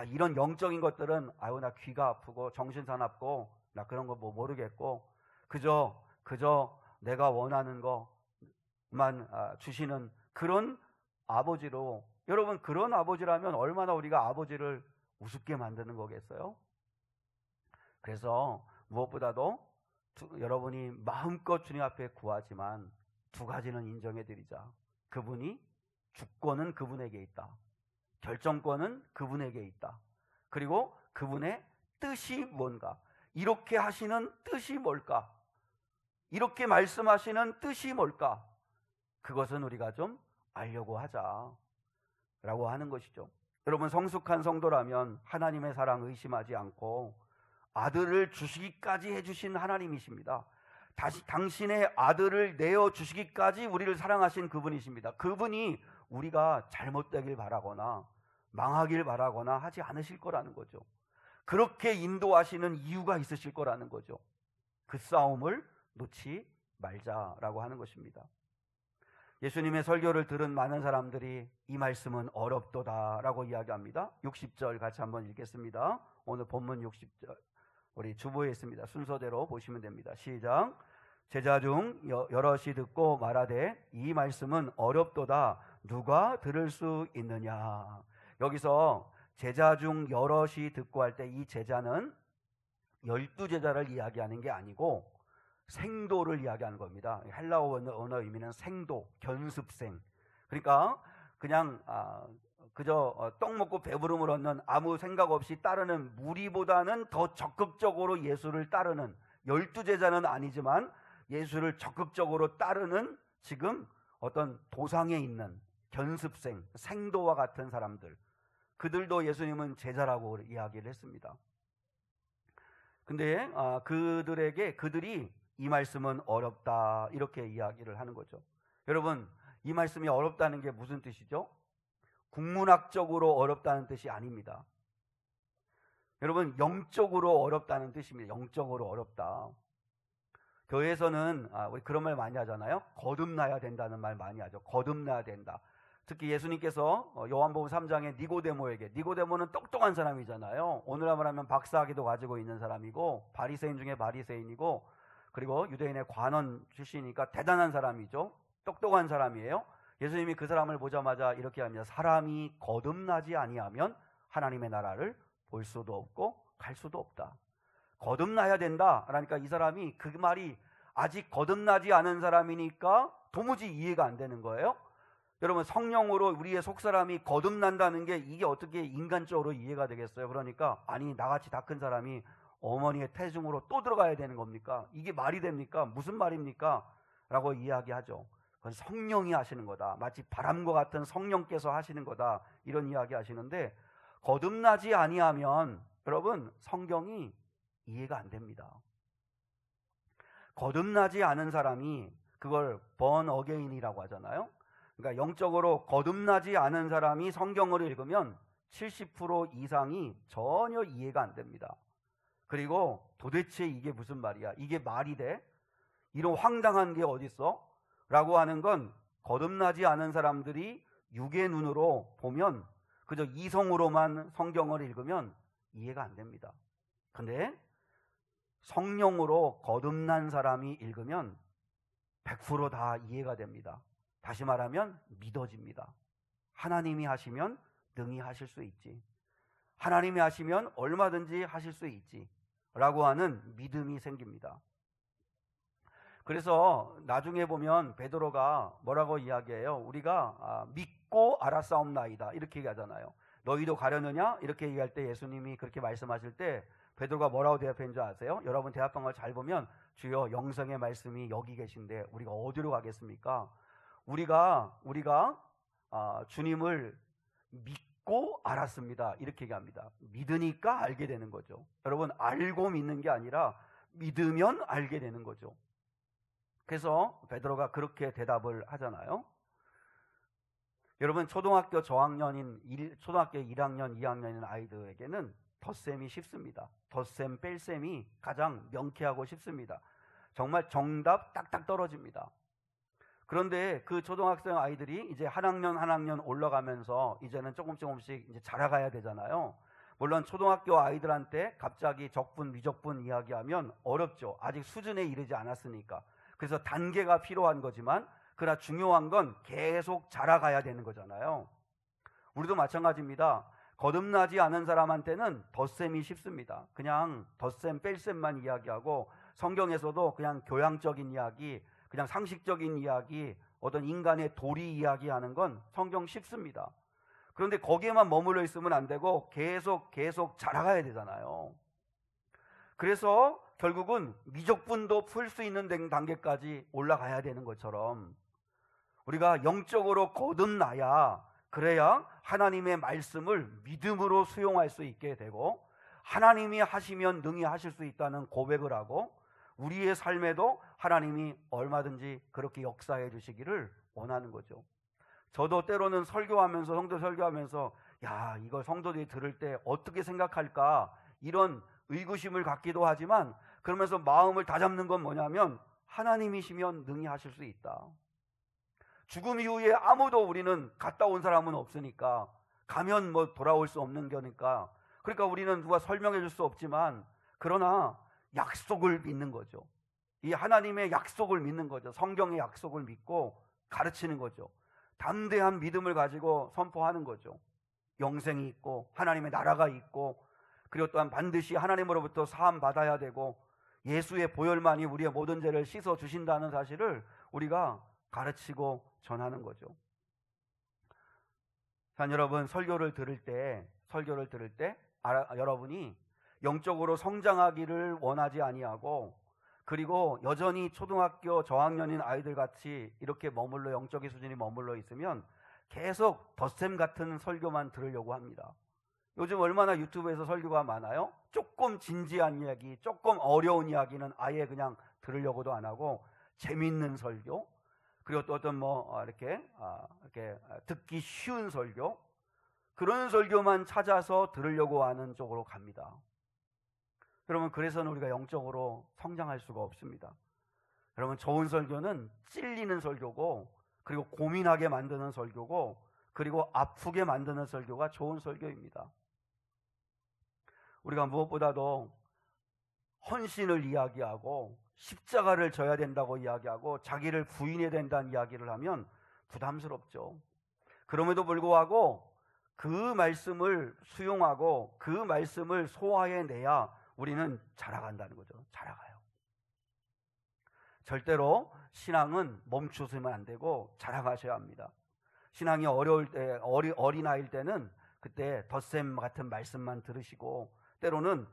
이런 영적인 것들은 나 귀가 아프고 정신 사납고 나 그런 거 뭐 모르겠고 그저 내가 원하는 것만 주시는 그런 아버지로, 여러분 그런 아버지라면 얼마나 우리가 아버지를 우습게 만드는 거겠어요? 그래서 무엇보다도 여러분이 마음껏 주님 앞에 구하지만 두 가지는 인정해 드리자. 그분이 주권은 그분에게 있다. 결정권은 그분에게 있다. 그리고 그분의 뜻이 뭔가, 이렇게 하시는 뜻이 뭘까, 이렇게 말씀하시는 뜻이 뭘까, 그것은 우리가 좀 알려고 하자 라고 하는 것이죠. 여러분 성숙한 성도라면 하나님의 사랑 의심하지 않고 아들을 주시기까지 해주신 하나님이십니다. 당신의 아들을 내어주시기까지 우리를 사랑하신 그분이십니다. 그분이 우리가 잘못되길 바라거나 망하길 바라거나 하지 않으실 거라는 거죠. 그렇게 인도하시는 이유가 있으실 거라는 거죠. 그 싸움을 놓지 말자라고 하는 것입니다. 예수님의 설교를 들은 많은 사람들이 이 말씀은 어렵도다라고 이야기합니다. 60절 같이 한번 읽겠습니다. 오늘 본문 60절 우리 주보에 있습니다. 순서대로 보시면 됩니다. 시작. 제자 중 여럿이 듣고 말하되 이 말씀은 어렵도다. 누가 들을 수 있느냐. 여기서 제자 중 여럿이 듣고 할 때 이 제자는 12제자를 이야기하는 게 아니고 생도를 이야기하는 겁니다. 헬라어 언어 의미는 생도, 견습생. 그러니까 그냥 그저 떡 먹고 배부름을 얻는, 아무 생각 없이 따르는 무리보다는 더 적극적으로 예수를 따르는, 12제자는 아니지만 예수를 적극적으로 따르는 지금 어떤 도상에 있는 견습생, 생도와 같은 사람들, 그들도 예수님은 제자라고 이야기를 했습니다. 근데 그들이 이 말씀은 어렵다 이렇게 이야기를 하는 거죠. 여러분 이 말씀이 어렵다는 게 무슨 뜻이죠? 국문학적으로 어렵다는 뜻이 아닙니다. 여러분 영적으로 어렵다는 뜻입니다. 영적으로 어렵다. 교회에서는 우리 그런 말 많이 하잖아요. 거듭나야 된다는 말 많이 하죠. 거듭나야 된다. 특히 예수님께서 요한복음 3장에 니고데모는 똑똑한 사람이잖아요. 오늘날 말하면 박사학위도 가지고 있는 사람이고 바리새인 중에 바리새인이고, 그리고 유대인의 관원 출신이니까 대단한 사람이죠. 똑똑한 사람이에요. 예수님이 그 사람을 보자마자 이렇게 합니다. 사람이 거듭나지 아니하면 하나님의 나라를 볼 수도 없고 갈 수도 없다. 거듭나야 된다. 그러니까 이 사람이 그 말이 아직 거듭나지 않은 사람이니까 도무지 이해가 안 되는 거예요. 여러분 성령으로 우리의 속사람이 거듭난다는 게 이게 어떻게 인간적으로 이해가 되겠어요? 그러니까 아니 나같이 다 큰 사람이 어머니의 태중으로 또 들어가야 되는 겁니까? 이게 말이 됩니까? 무슨 말입니까? 라고 이야기하죠. 그건 성령이 하시는 거다. 마치 바람과 같은 성령께서 하시는 거다. 이런 이야기 하시는데, 거듭나지 아니하면 여러분 성경이 이해가 안 됩니다. 거듭나지 않은 사람이 그걸 born again이라고 하잖아요. 그러니까 영적으로 거듭나지 않은 사람이 성경을 읽으면 70% 이상이 전혀 이해가 안 됩니다. 그리고 도대체 이게 무슨 말이야? 이게 말이 돼? 이런 황당한 게 어딨어? 라고 하는 건 거듭나지 않은 사람들이 육의 눈으로 보면, 그저 이성으로만 성경을 읽으면 이해가 안 됩니다. 근데 성령으로 거듭난 사람이 읽으면 100% 다 이해가 됩니다. 다시 말하면 믿어집니다. 하나님이 하시면 능히 하실 수 있지. 하나님이 하시면 얼마든지 하실 수 있지. 라고 하는 믿음이 생깁니다. 그래서 나중에 보면 베드로가 뭐라고 이야기해요? 우리가 믿고 알았사옵나이다 이렇게 얘기하잖아요. 너희도 가려느냐? 이렇게 얘기할 때 예수님이 그렇게 말씀하실 때 베드로가 뭐라고 대답한 줄 아세요? 여러분 대답한 걸 잘 보면 주여 영생의 말씀이 여기 계신데 우리가 어디로 가겠습니까? 우리가 주님을 믿고 알았습니다. 이렇게 얘기합니다. 믿으니까 알게 되는 거죠. 여러분 알고 믿는 게 아니라 믿으면 알게 되는 거죠. 그래서 베드로가 그렇게 대답을 하잖아요. 여러분 초등학교 저학년인 초등학교 1학년, 2학년인 아이들에게는 덧셈이 쉽습니다. 덧셈, 뺄셈이 가장 명쾌하고 쉽습니다. 정말 정답 딱딱 떨어집니다. 그런데 그 초등학생 아이들이 이제 한 학년 올라가면서 이제는 조금씩 이제 자라가야 되잖아요. 물론 초등학교 아이들한테 갑자기 적분, 미적분 이야기하면 어렵죠. 아직 수준에 이르지 않았으니까. 그래서 단계가 필요한 거지만 그러나 중요한 건 계속 자라가야 되는 거잖아요. 우리도 마찬가지입니다. 거듭나지 않은 사람한테는 덧셈이 쉽습니다. 그냥 덧셈, 뺄셈만 이야기하고 성경에서도 그냥 교양적인 이야기, 그냥 상식적인 이야기, 어떤 인간의 도리 이야기하는 건 성경 쉽습니다. 그런데 거기에만 머물러 있으면 안 되고 계속 자라가야 되잖아요. 그래서 결국은 미적분도 풀 수 있는 단계까지 올라가야 되는 것처럼 우리가 영적으로 거듭나야 그래야 하나님의 말씀을 믿음으로 수용할 수 있게 되고 하나님이 하시면 능히 하실 수 있다는 고백을 하고 우리의 삶에도 하나님이 얼마든지 그렇게 역사해 주시기를 원하는 거죠. 저도 때로는 설교하면서 성도 설교하면서 야 이걸 성도들이 들을 때 어떻게 생각할까 이런 의구심을 갖기도 하지만 그러면서 마음을 다잡는 건 뭐냐면 하나님이시면 능히 하실 수 있다. 죽음 이후에 아무도 우리는 갔다 온 사람은 없으니까 가면 뭐 돌아올 수 없는 거니까 그러니까 우리는 누가 설명해 줄 수 없지만 그러나 약속을 믿는 거죠. 이 하나님의 약속을 믿는 거죠. 성경의 약속을 믿고 가르치는 거죠. 담대한 믿음을 가지고 선포하는 거죠. 영생이 있고 하나님의 나라가 있고 그리고 또한 반드시 하나님으로부터 사함 받아야 되고 예수의 보혈만이 우리의 모든 죄를 씻어 주신다는 사실을 우리가 가르치고 전하는 거죠. 자, 여러분 설교를 들을 때 여러분이 영적으로 성장하기를 원하지 아니하고 그리고 여전히 초등학교 저학년인 아이들 같이 이렇게 영적인 수준이 머물러 있으면 계속 덧셈 같은 설교만 들으려고 합니다. 요즘 얼마나 유튜브에서 설교가 많아요? 조금 진지한 이야기, 조금 어려운 이야기는 아예 그냥 들으려고도 안 하고 재밌는 설교, 그리고 또 어떤 이렇게 듣기 쉬운 설교, 그런 설교만 찾아서 들으려고 하는 쪽으로 갑니다. 여러분 그래서는 우리가 영적으로 성장할 수가 없습니다. 여러분 좋은 설교는 찔리는 설교고 그리고 고민하게 만드는 설교고 그리고 아프게 만드는 설교가 좋은 설교입니다. 우리가 무엇보다도 헌신을 이야기하고 십자가를 져야 된다고 이야기하고 자기를 부인해야 된다는 이야기를 하면 부담스럽죠. 그럼에도 불구하고 그 말씀을 수용하고 그 말씀을 소화해내야 우리는 자라간다는 거죠. 자라가요. 절대로 신앙은 멈추시면 안 되고 자라가셔야 합니다. 신앙이 어려울 때, 어린아이일 때는 그때 덧셈 같은 말씀만 들으시고 때로는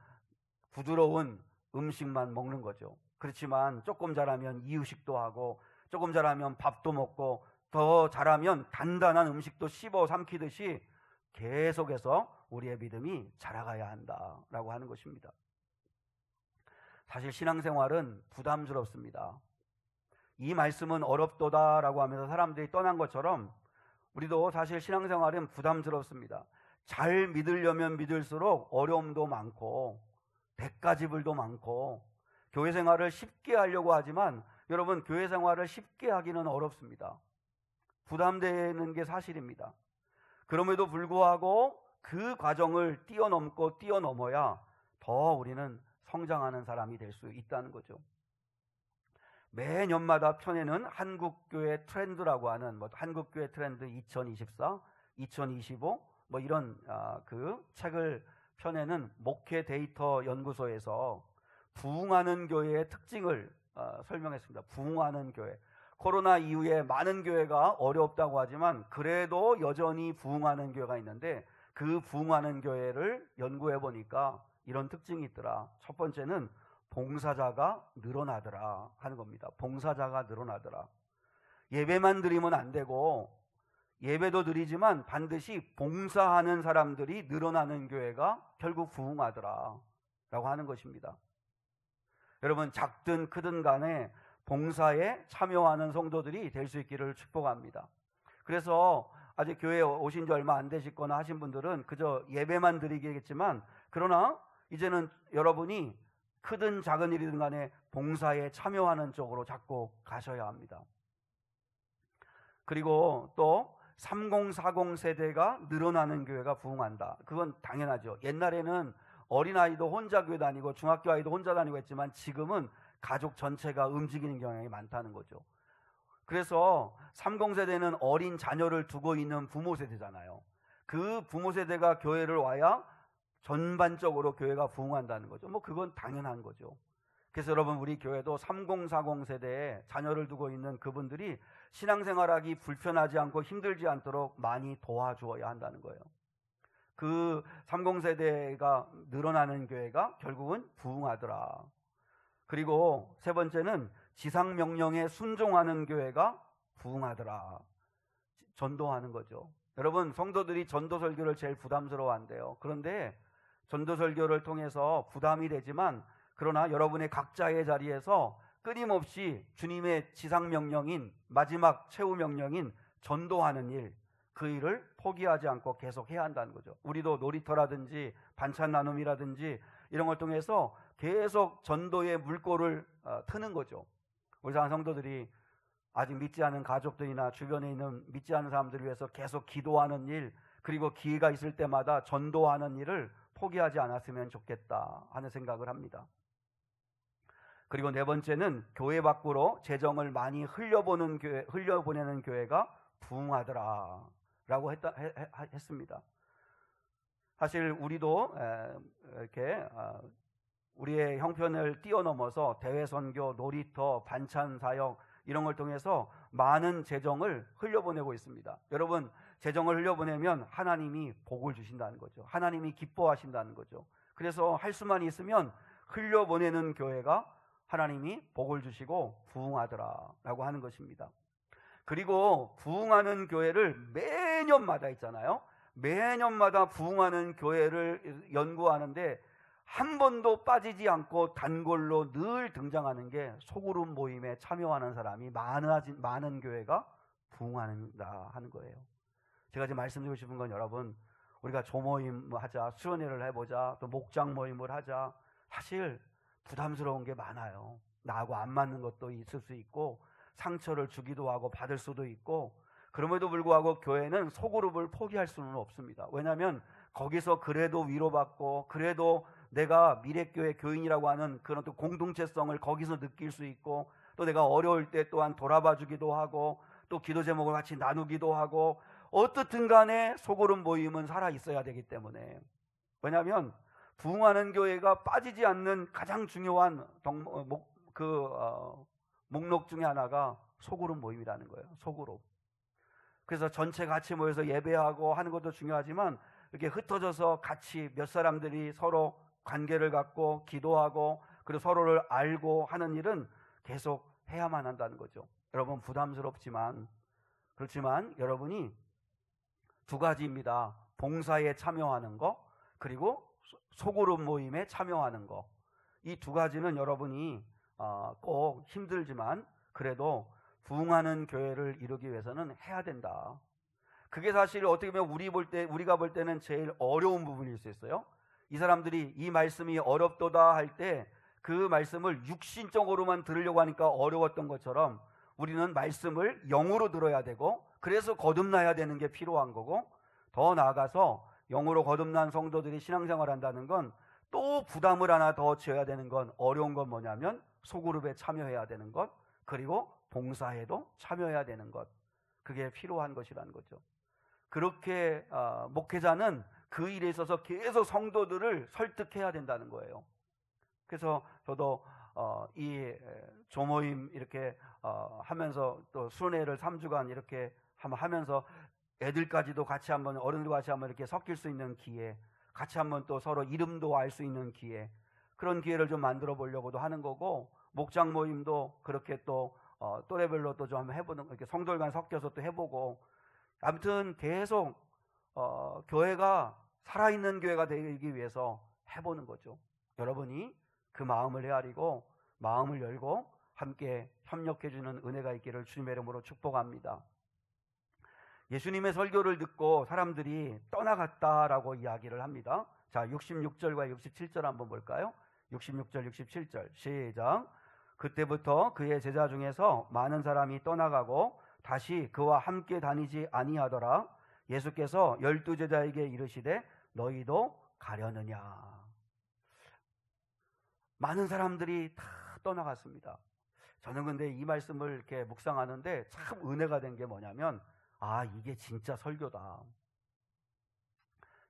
부드러운 음식만 먹는 거죠. 그렇지만 조금 자라면 이유식도 하고 조금 자라면 밥도 먹고 더 자라면 단단한 음식도 씹어 삼키듯이 계속해서 우리의 믿음이 자라가야 한다라고 하는 것입니다. 사실 신앙생활은 부담스럽습니다. 이 말씀은 어렵도다라고 하면서 사람들이 떠난 것처럼 우리도 사실 신앙생활은 부담스럽습니다. 잘 믿으려면 믿을수록 어려움도 많고 백가지불도 많고 교회 생활을 쉽게 하려고 하지만 여러분 교회 생활을 쉽게 하기는 어렵습니다. 부담되는 게 사실입니다. 그럼에도 불구하고 그 과정을 뛰어넘어야 더 우리는 성장하는 사람이 될 수 있다는 거죠. 매년마다 펴내는 한국교회 트렌드라고 하는 한국교회 트렌드 2024, 2025 이런 그 책을 펴내는 목회 데이터 연구소에서 부흥하는 교회의 특징을 설명했습니다. 부흥하는 교회. 코로나 이후에 많은 교회가 어렵다고 하지만 그래도 여전히 부흥하는 교회가 있는데 그 부흥하는 교회를 연구해 보니까 이런 특징이 있더라. 첫 번째는 봉사자가 늘어나더라 하는 겁니다. 봉사자가 늘어나더라. 예배만 드리면 안 되고 예배도 드리지만 반드시 봉사하는 사람들이 늘어나는 교회가 결국 부흥하더라 라고 하는 것입니다. 여러분, 작든 크든 간에 봉사에 참여하는 성도들이 될 수 있기를 축복합니다. 그래서 아직 교회에 오신 지 얼마 안 되시거나 하신 분들은 그저 예배만 드리겠지만, 그러나 이제는 여러분이 크든 작은 일이든 간에 봉사에 참여하는 쪽으로 자꾸 가셔야 합니다. 그리고 또 3040 세대가 늘어나는 교회가 부흥한다. 그건 당연하죠. 옛날에는 어린아이도 혼자 교회 다니고 중학교 아이도 혼자 다니고 했지만 지금은 가족 전체가 움직이는 경향이 많다는 거죠. 그래서 30세대는 어린 자녀를 두고 있는 부모 세대잖아요. 그 부모 세대가 교회를 와야 전반적으로 교회가 부흥한다는 거죠. 그건 당연한 거죠. 그래서 여러분, 우리 교회도 3040 세대에 자녀를 두고 있는 그분들이 신앙생활하기 불편하지 않고 힘들지 않도록 많이 도와주어야 한다는 거예요. 그 30세대가 늘어나는 교회가 결국은 부흥하더라. 그리고 세 번째는 지상명령에 순종하는 교회가 부흥하더라. 전도하는 거죠. 여러분, 성도들이 전도 설교를 제일 부담스러워한대요. 그런데 전도 설교를 통해서 부담이 되지만, 그러나 여러분의 각자의 자리에서 끊임없이 주님의 지상명령인, 마지막 최후 명령인 전도하는 일, 그 일을 포기하지 않고 계속 해야 한다는 거죠. 우리도 놀이터라든지 반찬 나눔이라든지 이런 걸 통해서 계속 전도의 물꼬를 트는 거죠. 우리 성도들이 아직 믿지 않은 가족들이나 주변에 있는 믿지 않은 사람들을 위해서 계속 기도하는 일, 그리고 기회가 있을 때마다 전도하는 일을 포기하지 않았으면 좋겠다 하는 생각을 합니다. 그리고 네 번째는 교회 밖으로 재정을 많이 흘려보내는 교회가 부흥하더라 라고 했습니다. 사실 우리도 이렇게 우리의 형편을 뛰어넘어서 대외선교, 놀이터, 반찬 사역 이런 걸 통해서 많은 재정을 흘려보내고 있습니다. 여러분, 재정을 흘려보내면 하나님이 복을 주신다는 거죠. 하나님이 기뻐하신다는 거죠. 그래서 할 수만 있으면 흘려보내는 교회가 하나님이 복을 주시고 부흥하더라 라고 하는 것입니다. 그리고 부흥하는 교회를 매년마다 있잖아요. 매년마다 부흥하는 교회를 연구하는데 한 번도 빠지지 않고 단골로 늘 등장하는 게 소그룹 모임에 참여하는 사람이 많은 교회가 부흥한다 하는 거예요. 제가 지금 말씀드리고 싶은 건, 여러분, 우리가 조모임 하자, 수련회를 해보자, 또 목장 모임을 하자, 사실 부담스러운 게 많아요. 나하고 안 맞는 것도 있을 수 있고 상처를 주기도 하고 받을 수도 있고, 그럼에도 불구하고 교회는 소그룹을 포기할 수는 없습니다. 왜냐하면 거기서 그래도 위로받고, 그래도 내가 미래교회 교인이라고 하는 그런 또 공동체성을 거기서 느낄 수 있고, 또 내가 어려울 때 또한 돌아봐 주기도 하고, 또 기도 제목을 같이 나누기도 하고, 어떻든 간에 소그룹 모임은 살아 있어야 되기 때문에. 왜냐하면 부흥하는 교회가 빠지지 않는 가장 중요한 목록 중에 하나가 소그룹 모임이라는 거예요. 소그룹. 그래서 전체 같이 모여서 예배하고 하는 것도 중요하지만, 이렇게 흩어져서 같이 몇 사람들이 서로 관계를 갖고 기도하고 그리고 서로를 알고 하는 일은 계속 해야만 한다는 거죠. 여러분, 부담스럽지만, 그렇지만 여러분이 두 가지입니다. 봉사에 참여하는 거, 그리고 소그룹 모임에 참여하는 거. 이 두 가지는 여러분이 꼭 힘들지만 그래도 부흥하는 교회를 이루기 위해서는 해야 된다. 그게 사실 어떻게 보면 우리가 볼 때는 제일 어려운 부분일 수 있어요. 이 사람들이 이 말씀이 어렵도다 할 때 그 말씀을 육신적으로만 들으려고 하니까 어려웠던 것처럼, 우리는 말씀을 영으로 들어야 되고, 그래서 거듭나야 되는 게 필요한 거고, 더 나아가서 영으로 거듭난 성도들이 신앙생활 한다는 건 또 부담을 하나 더 지어야 되는 건, 어려운 건 뭐냐면 소그룹에 참여해야 되는 것, 그리고 봉사에도 참여해야 되는 것, 그게 필요한 것이라는 거죠. 그렇게 목회자는 그 일에 있어서 계속 성도들을 설득해야 된다는 거예요. 그래서 저도 이 조모임 이렇게 하면서, 또 순회를 3주간 이렇게 하면서 애들까지도 같이 한번, 어른들과 같이 한번 이렇게 섞일 수 있는 기회, 같이 한번 또 서로 이름도 알 수 있는 기회, 그런 기회를 좀 만들어 보려고도 하는 거고, 목장 모임도 그렇게 또 또래별로 또 좀 해보는, 이렇게 성도들 간 섞여서 또 해보고, 아무튼 계속 교회가 살아있는 교회가 되기 위해서 해보는 거죠. 여러분이 그 마음을 헤아리고 마음을 열고 함께 협력해주는 은혜가 있기를 주님의 이름으로 축복합니다. 예수님의 설교를 듣고 사람들이 떠나갔다라고 이야기를 합니다. 자, 66절과 67절 한번 볼까요? 66절, 67절 시작. 그때부터 그의 제자 중에서 많은 사람이 떠나가고 다시 그와 함께 다니지 아니하더라. 예수께서 12제자에게 이르시되 너희도 가려느냐. 많은 사람들이 다 떠나갔습니다. 저는 근데 이 말씀을 이렇게 묵상하는데 참 은혜가 된 게 뭐냐면, 이게 진짜 설교다.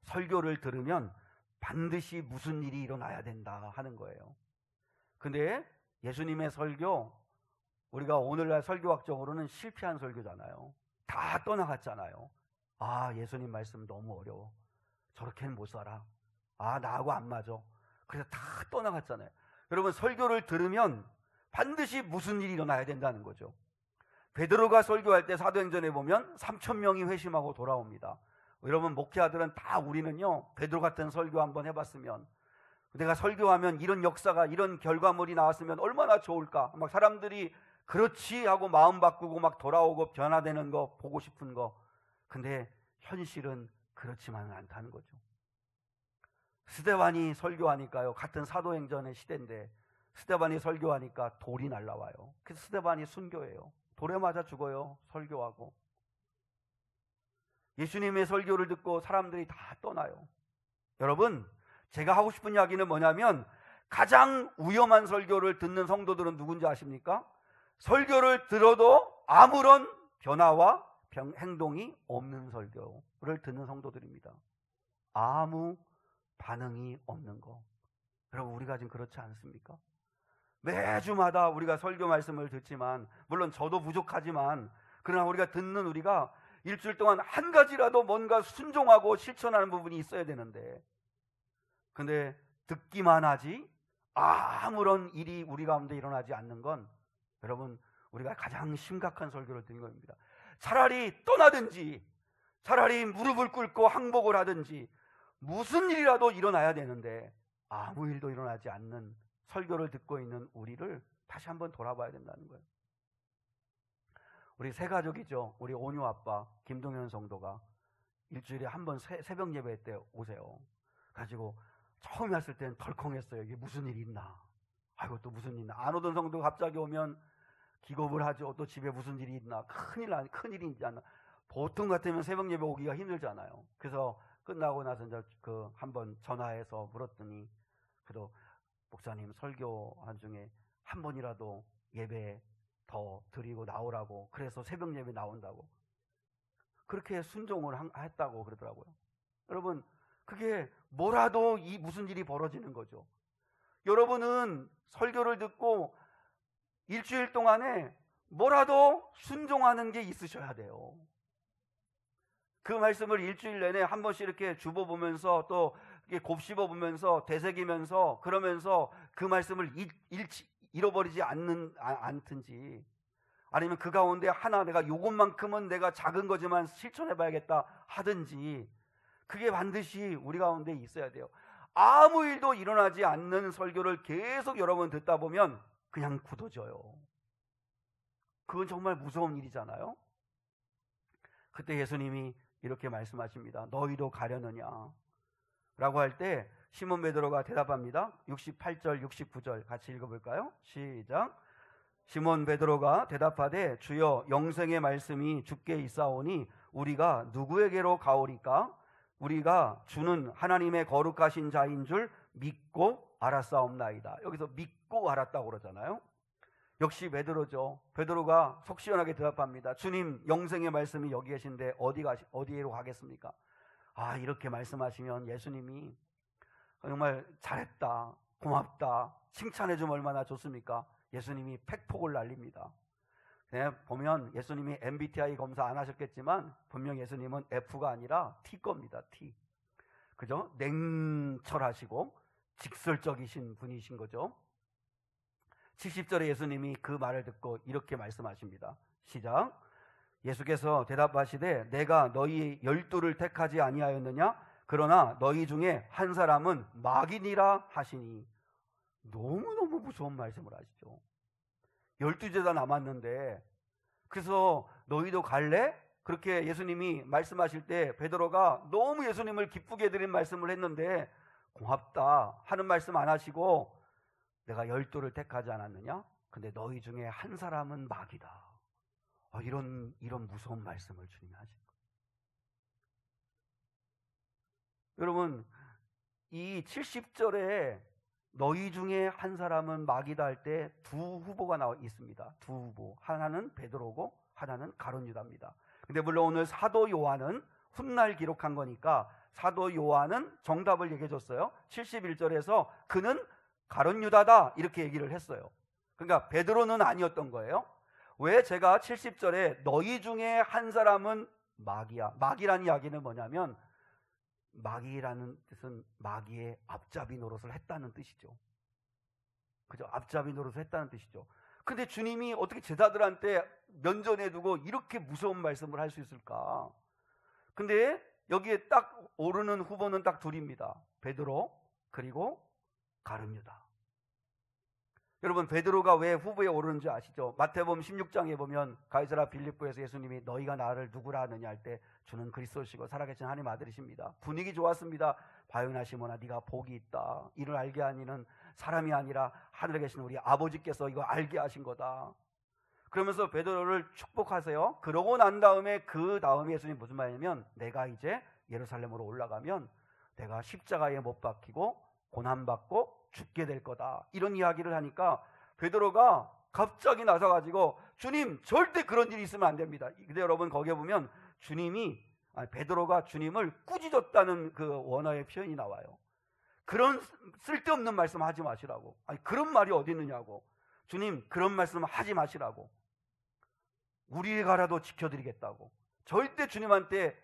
설교를 들으면 반드시 무슨 일이 일어나야 된다 하는 거예요. 근데 예수님의 설교, 우리가 오늘날 설교학적으로는 실패한 설교잖아요. 다 떠나갔잖아요. 예수님 말씀 너무 어려워. 저렇게는 못 살아. 나하고 안 맞아. 그래서 다 떠나갔잖아요. 여러분, 설교를 들으면 반드시 무슨 일이 일어나야 된다는 거죠. 베드로가 설교할 때 사도행전에 보면 3,000명이 회심하고 돌아옵니다. 여러분, 목회자들은 다, 우리는요 베드로 같은 설교 한번 해봤으면, 내가 설교하면 이런 역사가, 이런 결과물이 나왔으면 얼마나 좋을까, 막 사람들이 그렇지 하고 마음 바꾸고 막 돌아오고 변화되는 거 보고 싶은 거. 근데 현실은 그렇지만은 않다는 거죠. 스데반이 설교하니까요, 같은 사도행전의 시대인데 스데반이 설교하니까 돌이 날라와요. 그래서 스데반이 순교해요. 돌에 맞아 죽어요, 설교하고. 예수님의 설교를 듣고 사람들이 다 떠나요. 여러분, 제가 하고 싶은 이야기는 뭐냐면, 가장 위험한 설교를 듣는 성도들은 누군지 아십니까? 설교를 들어도 아무런 변화와 행동이 없는 설교를 듣는 성도들입니다. 아무 반응이 없는 거. 여러분, 우리가 지금 그렇지 않습니까? 매주마다 우리가 설교 말씀을 듣지만, 물론 저도 부족하지만, 그러나 우리가 듣는 우리가 일주일 동안 한 가지라도 뭔가 순종하고 실천하는 부분이 있어야 되는데, 근데 듣기만 하지 아무런 일이 우리 가운데 일어나지 않는 건, 여러분, 우리가 가장 심각한 설교를 듣는 겁니다. 차라리 떠나든지, 차라리 무릎을 꿇고 항복을 하든지, 무슨 일이라도 일어나야 되는데 아무 일도 일어나지 않는 설교를 듣고 있는 우리를 다시 한번 돌아봐야 된다는 거예요. 우리 세 가족이죠. 우리 온유 아빠 김동현 성도가 일주일에 한 번 새벽 예배 때 오세요. 가지고 처음에 왔을 때는 덜컹했어요. 이게 무슨 일이 있나, 아이고 또 무슨 일이 있나. 안 오던 성도가 갑자기 오면 기겁을 하죠. 또 집에 무슨 일이 있나, 큰일이 있지 않나. 보통 같으면 새벽 예배 오기가 힘들잖아요. 그래서 끝나고 나서 이제 한번 전화해서 물었더니, 그래도 목사님 설교한 중에 한 번이라도 예배 더 드리고 나오라고, 그래서 새벽 예배 나온다고, 그렇게 순종을 했다고 그러더라고요. 여러분, 그게 뭐라도 무슨 일이 벌어지는 거죠. 여러분은 설교를 듣고 일주일 동안에 뭐라도 순종하는 게 있으셔야 돼요. 그 말씀을 일주일 내내 한 번씩 이렇게 주워보면서, 또 곱씹어 보면서 되새기면서, 그러면서 그 말씀을 잃어버리지 않든지, 아니면 그 가운데 하나 내가 요것만큼은 내가 작은 거지만 실천해봐야겠다 하든지, 그게 반드시 우리 가운데 있어야 돼요. 아무 일도 일어나지 않는 설교를 계속 여러분 듣다 보면 그냥 굳어져요. 그건 정말 무서운 일이잖아요. 그때 예수님이 이렇게 말씀하십니다. 너희도 가려느냐 라고 할 때 시몬 베드로가 대답합니다. 68절 69절 같이 읽어볼까요? 시작. 시몬 베드로가 대답하되 주여, 영생의 말씀이 주께 있사오니 우리가 누구에게로 가오리까? 우리가 주는 하나님의 거룩하신 자인 줄 믿고 알았사옵나이다. 여기서 믿고 알았다고 그러잖아요. 역시 베드로죠. 베드로가 속 시원하게 대답합니다. 주님, 영생의 말씀이 여기 계신데 어디로 가겠습니까? 이렇게 말씀하시면 예수님이 정말 잘했다, 고맙다, 칭찬해주면 얼마나 좋습니까? 예수님이 팩폭을 날립니다. 보면 예수님이 MBTI 검사 안 하셨겠지만 분명 예수님은 F가 아니라 T 겁니다. T. 그죠? 냉철하시고 직설적이신 분이신 거죠. 70절에 예수님이 그 말을 듣고 이렇게 말씀하십니다. 시작. 예수께서 대답하시되 내가 너희 12를 택하지 아니하였느냐? 그러나 너희 중에 한 사람은 마귀니라 하시니. 너무너무 무서운 말씀을 하시죠. 12제자 남았는데, 그래서 너희도 갈래? 그렇게 예수님이 말씀하실 때 베드로가 너무 예수님을 기쁘게 해드린 말씀을 했는데 고맙다 하는 말씀 안 하시고 내가 12를 택하지 않았느냐? 근데 너희 중에 한 사람은 마귀다. 이런 무서운 말씀을 주님이 하신 거예요. 여러분, 이 70절에 너희 중에 한 사람은 마귀다 할 때 두 후보가 나와 있습니다. 두 후보. 하나는 베드로고 하나는 가룟 유다입니다. 근데 물론 오늘 사도 요한은 훗날 기록한 거니까 사도 요한은 정답을 얘기해 줬어요. 71절에서 그는 가룟 유다다 이렇게 얘기를 했어요. 그러니까 베드로는 아니었던 거예요. 왜 제가 70절에 너희 중에 한 사람은 마귀야. 마귀라는 이야기는 뭐냐면 마귀라는 뜻은 마귀의 앞잡이 노릇을 했다는 뜻이죠. 그죠? 앞잡이 노릇을 했다는 뜻이죠. 근데 주님이 어떻게 제자들한테 면전에 두고 이렇게 무서운 말씀을 할 수 있을까? 근데 여기에 딱 오르는 후보는 딱 둘입니다. 베드로 그리고 가룟 유다. 여러분, 베드로가 왜 후보에 오르는지 아시죠? 마태복음 16장에 보면 가이사랴 빌립보에서 예수님이 너희가 나를 누구라 하느냐 할 때 주는 그리스도시고 살아계신 하나님 아들이십니다. 분위기 좋았습니다. 바요나 시몬아 네가 복이 있다. 이를 알게 하니는 사람이 아니라 하늘에 계신 우리 아버지께서 이거 알게 하신 거다. 그러면서 베드로를 축복하세요. 그러고 난 다음에 그 다음에 예수님이 무슨 말이냐면 내가 이제 예루살렘으로 올라가면 내가 십자가에 못 박히고 고난받고 죽게 될 거다. 이런 이야기를 하니까 베드로가 갑자기 나서가지고 주님 절대 그런 일이 있으면 안 됩니다. 근데 여러분 거기에 보면 베드로가 주님을 꾸짖었다는 그 원어의 표현이 나와요. 그런 쓸데없는 말씀 하지 마시라고. 그런 말이 어디 있느냐고. 주님 그런 말씀 하지 마시라고. 우리가라도 지켜드리겠다고. 절대 주님한테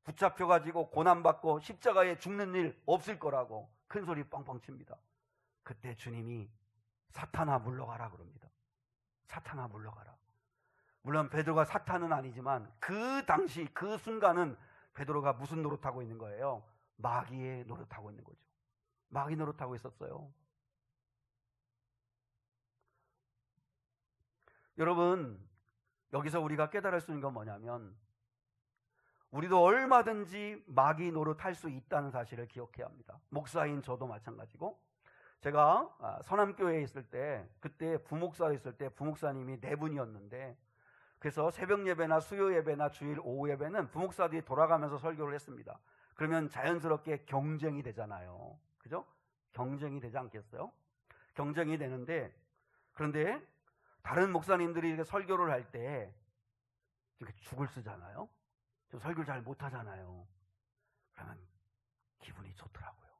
붙잡혀가지고 고난받고 십자가에 죽는 일 없을 거라고 큰 소리 뻥뻥 칩니다. 그때 주님이 사탄아 물러가라 그럽니다. 사탄아 물러가라. 물론 베드로가 사탄은 아니지만 그 당시 그 순간은 베드로가 무슨 노릇하고 있는 거예요? 마귀의 노릇하고 있는 거죠. 마귀 노릇하고 있었어요. 여러분, 여기서 우리가 깨달을 수 있는 건 뭐냐면 우리도 얼마든지 마귀 노릇할 수 있다는 사실을 기억해야 합니다. 목사인 저도 마찬가지고, 제가 서남교회에 있을 때 그때 부목사로 있을 때 부목사님이 4분이었는데 그래서 새벽 예배나 수요 예배나 주일 오후 예배는 부목사들이 돌아가면서 설교를 했습니다. 그러면 자연스럽게 경쟁이 되잖아요. 그죠? 경쟁이 되지 않겠어요? 경쟁이 되는데, 그런데 다른 목사님들이 이렇게 설교를 할 때 이렇게 죽을 쓰잖아요. 좀 설교를 잘 못하잖아요. 그러면 기분이 좋더라고요.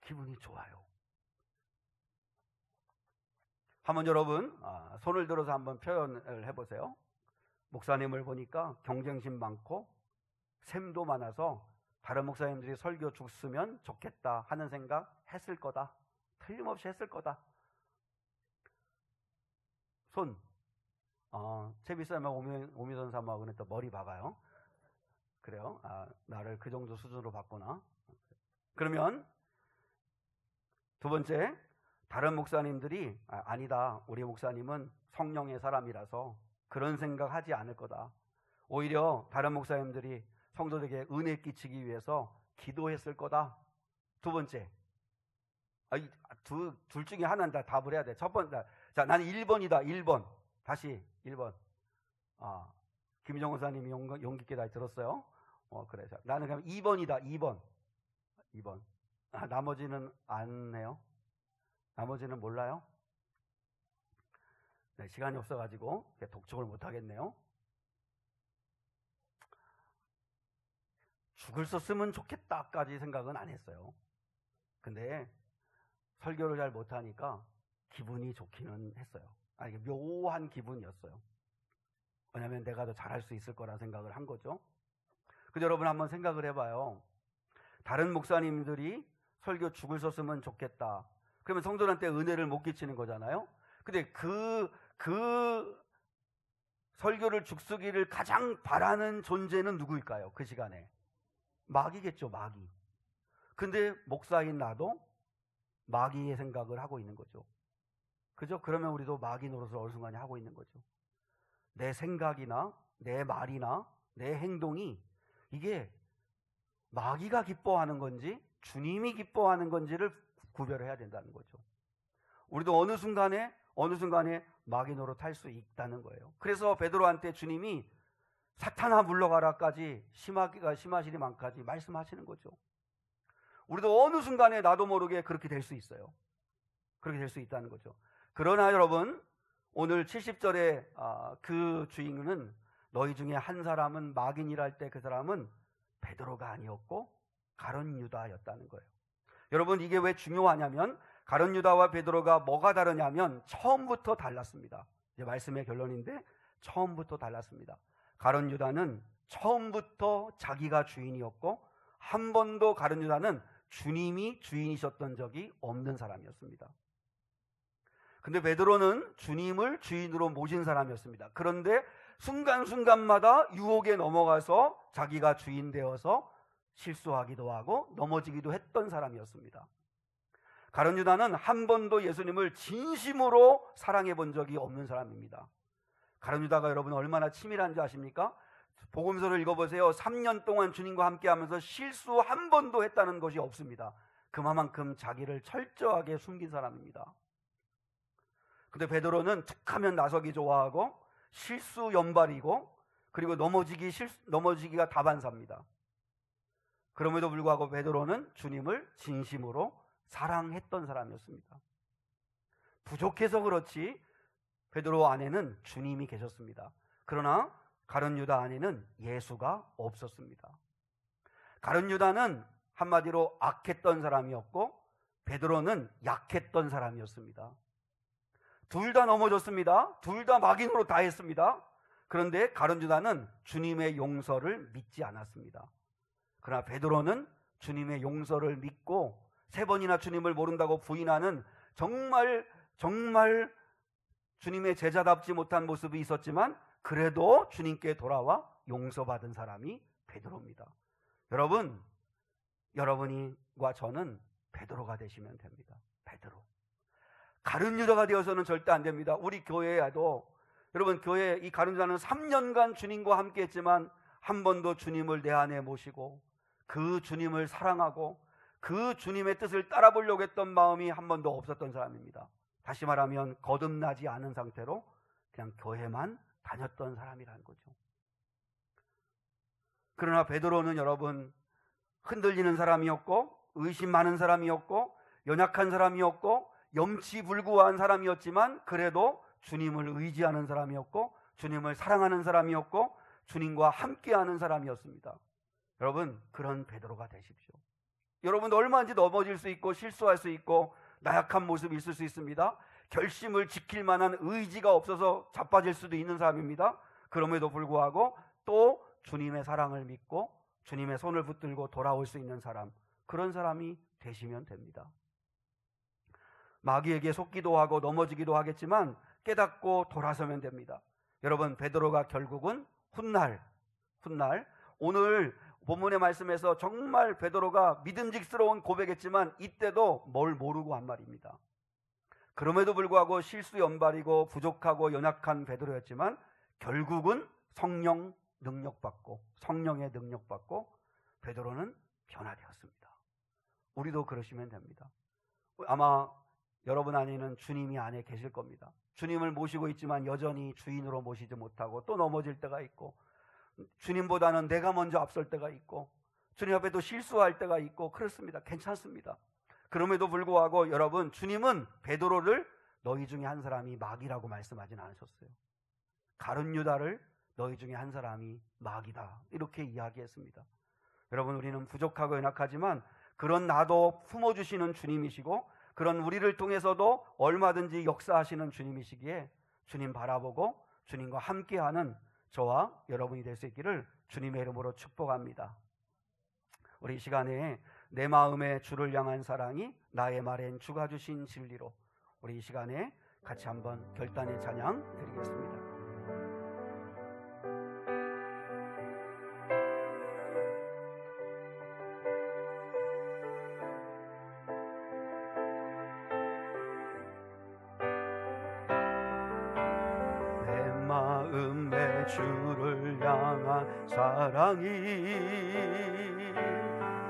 기분이 좋아요. 한번 여러분 손을 들어서 한번 표현을 해보세요. 목사님을 보니까 경쟁심 많고 샘도 많아서 다른 목사님들이 설교 죽으면 좋겠다 하는 생각 했을 거다. 틀림없이 했을 거다. 손. 채비쌤하고 오미선 사모하고는 또 머리 박아요. 그래요? 나를 그 정도 수준으로 봤구나. 그러면 두 번째, 다른 목사님들이 아니다. 우리 목사님은 성령의 사람이라서 그런 생각하지 않을 거다. 오히려 다른 목사님들이 성도들에게 은혜 끼치기 위해서 기도했을 거다. 두 번째, 둘 중에 하나는 다 답을 해야 돼. 첫 번째, 자, 나는 1번이다. 1번. 다시 1번. 김정호 사님이 용기 있게 다 들었어요. 그래. 자, 나는 그럼 2번이다. 2번. 나머지는 안 해요? 나머지는 몰라요? 네, 시간이 없어가지고 독촉을 못하겠네요. 죽을 썼으면 좋겠다까지 생각은 안 했어요. 근데 설교를 잘 못하니까 기분이 좋기는 했어요. 이게 묘한 기분이었어요. 왜냐하면 내가 더 잘할 수 있을 거라 생각을 한 거죠. 근데 여러분 한번 생각을 해봐요. 다른 목사님들이 설교 죽을 썼으면 좋겠다. 그러면 성도한테 은혜를 못 끼치는 거잖아요. 근데 그 설교를 죽쓰기를 가장 바라는 존재는 누구일까요? 그 시간에 마귀겠죠. 마귀. 근데 목사인 나도 마귀의 생각을 하고 있는 거죠. 그죠? 그러면 우리도 마귀 노릇을 어수선하게 하고 있는 거죠. 내 생각이나 내 말이나 내 행동이 이게 마귀가 기뻐하는 건지 주님이 기뻐하는 건지를 구별해야 된다는 거죠. 우리도 어느 순간에 마귀 노릇 할 수 있다는 거예요. 그래서 베드로한테 주님이 사탄아 물러가라까지 심하시리만까지 말씀하시는 거죠. 우리도 어느 순간에 나도 모르게 그렇게 될 수 있어요. 그렇게 될 수 있다는 거죠. 그러나 여러분, 오늘 70절의 그 주인은 너희 중에 한 사람은 마귀니라 할 때 그 사람은 베드로가 아니었고 가룟 유다였다는 거예요. 여러분, 이게 왜 중요하냐면 가룟 유다와 베드로가 뭐가 다르냐면 처음부터 달랐습니다. 이제 말씀의 결론인데 처음부터 달랐습니다. 가룟 유다는 처음부터 자기가 주인이었고 한 번도 가룟 유다는 주님이 주인이셨던 적이 없는 사람이었습니다. 근데 베드로는 주님을 주인으로 모신 사람이었습니다. 그런데 순간순간마다 유혹에 넘어가서 자기가 주인 되어서 실수하기도 하고 넘어지기도 했던 사람이었습니다. 가룟 유다는 한 번도 예수님을 진심으로 사랑해 본 적이 없는 사람입니다. 가룟 유다가 여러분 얼마나 치밀한지 아십니까? 복음서를 읽어보세요. 3년 동안 주님과 함께하면서 실수 한 번도 했다는 것이 없습니다. 그만큼 자기를 철저하게 숨긴 사람입니다. 근데 베드로는 툭하면 나서기 좋아하고 실수 연발이고 그리고 넘어지기가 다반사입니다. 그럼에도 불구하고 베드로는 주님을 진심으로 사랑했던 사람이었습니다. 부족해서 그렇지 베드로 안에는 주님이 계셨습니다. 그러나 가룟 유다 안에는 예수가 없었습니다. 가룟 유다는 한마디로 악했던 사람이었고 베드로는 약했던 사람이었습니다. 둘 다 넘어졌습니다. 둘 다 마귀노로 다 했습니다. 그런데 가룟 유다는 주님의 용서를 믿지 않았습니다. 그러나 베드로는 주님의 용서를 믿고 3번이나 주님을 모른다고 부인하는 정말 주님의 제자답지 못한 모습이 있었지만 그래도 주님께 돌아와 용서받은 사람이 베드로입니다. 여러분, 여러분과 저는 베드로가 되시면 됩니다. 베드로. 가룟 유다가 되어서는 절대 안 됩니다. 우리 교회에도 여러분, 교회 이 가룟 유다는 3년간 주님과 함께 했지만 한 번도 주님을 내 안에 모시고 그 주님을 사랑하고 그 주님의 뜻을 따라 보려고 했던 마음이 한 번도 없었던 사람입니다. 다시 말하면 거듭나지 않은 상태로 그냥 교회만 다녔던 사람이라는 거죠. 그러나 베드로는 여러분 흔들리는 사람이었고 의심 많은 사람이었고 연약한 사람이었고 염치불구한 사람이었지만 그래도 주님을 의지하는 사람이었고 주님을 사랑하는 사람이었고 주님과 함께하는 사람이었습니다. 여러분, 그런 베드로가 되십시오. 여러분, 얼마든지 넘어질 수 있고 실수할 수 있고 나약한 모습이 있을 수 있습니다. 결심을 지킬 만한 의지가 없어서 자빠질 수도 있는 사람입니다. 그럼에도 불구하고 또 주님의 사랑을 믿고 주님의 손을 붙들고 돌아올 수 있는 사람, 그런 사람이 되시면 됩니다. 마귀에게 속기도 하고 넘어지기도 하겠지만 깨닫고 돌아서면 됩니다. 여러분, 베드로가 결국은 훗날 오늘 본문의 말씀에서 정말 베드로가 믿음직스러운 고백했지만 이때도 뭘 모르고 한 말입니다. 그럼에도 불구하고 실수 연발이고 부족하고 연약한 베드로였지만 결국은 성령의 능력받고 베드로는 변화되었습니다. 우리도 그러시면 됩니다. 아마 여러분 안에는 주님이 안에 계실 겁니다. 주님을 모시고 있지만 여전히 주인으로 모시지 못하고 또 넘어질 때가 있고 주님보다는 내가 먼저 앞설 때가 있고 주님 앞에도 실수할 때가 있고 그렇습니다. 괜찮습니다. 그럼에도 불구하고 여러분, 주님은 베드로를 너희 중에 한 사람이 마귀라고 말씀하진 않으셨어요. 가룟 유다를 너희 중에 한 사람이 마귀다, 이렇게 이야기했습니다. 여러분, 우리는 부족하고 연약하지만 그런 나도 품어주시는 주님이시고 그런 우리를 통해서도 얼마든지 역사하시는 주님이시기에 주님 바라보고 주님과 함께하는 저와 여러분이 될 수 있기를 주님의 이름으로 축복합니다. 우리 이 시간에 내 마음에 주를 향한 사랑이 나의 말엔 주가 주신 진리로, 우리 이 시간에 같이 한번 결단의 찬양 드리겠습니다. 마음에 주를 향한 사랑이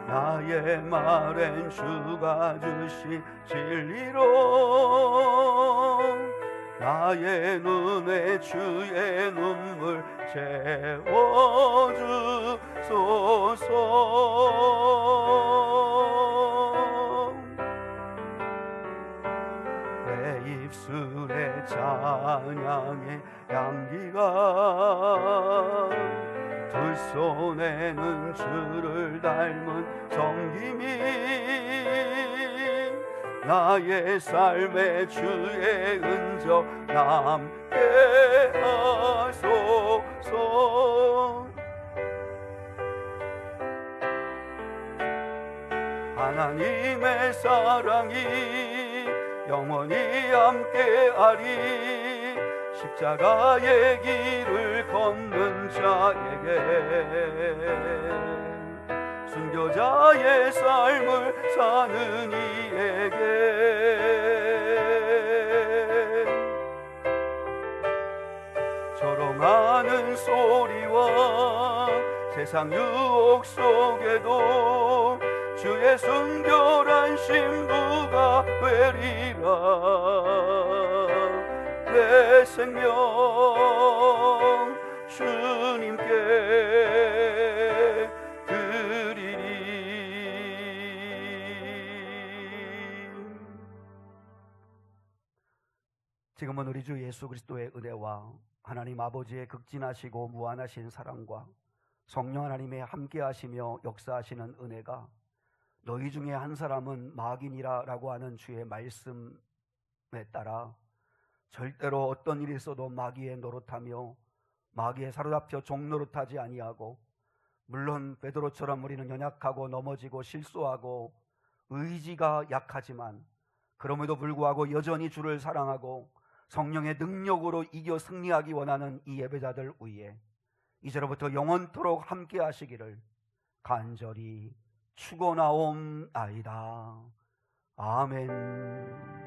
나의 말엔 주가 주신 진리로 나의 눈에 주의 눈물 채워주소서. 내 입술에 찬양의 향기가 두 손에는 주를 닮은 섬김이 나의 삶에 주의 흔적 남게 하소서. 하나님의 사랑이 영원히 함께하리. 십자가의 길을 걷는 자에게 순교자의 삶을 사는 이에게 조롱하는 소리와 세상 유혹 속에도 주의 순결한 신부가 되리라. 내 생명 주님께 드리리. 지금은 우리 주 예수 그리스도의 은혜와 하나님 아버지의 극진하시고 무한하신 사랑과 성령 하나님의 함께하시며 역사하시는 은혜가 너희 중에 한 사람은 마귀니라 라고 하는 주의 말씀에 따라 절대로 어떤 일이 있어도 마귀의 노릇하며 마귀에 사로잡혀 종노릇하지 아니하고, 물론 베드로처럼 우리는 연약하고 넘어지고 실수하고 의지가 약하지만 그럼에도 불구하고 여전히 주를 사랑하고 성령의 능력으로 이겨 승리하기 원하는 이 예배자들 위에 이제로부터 영원토록 함께 하시기를 간절히 축원하옵나이다. 아멘.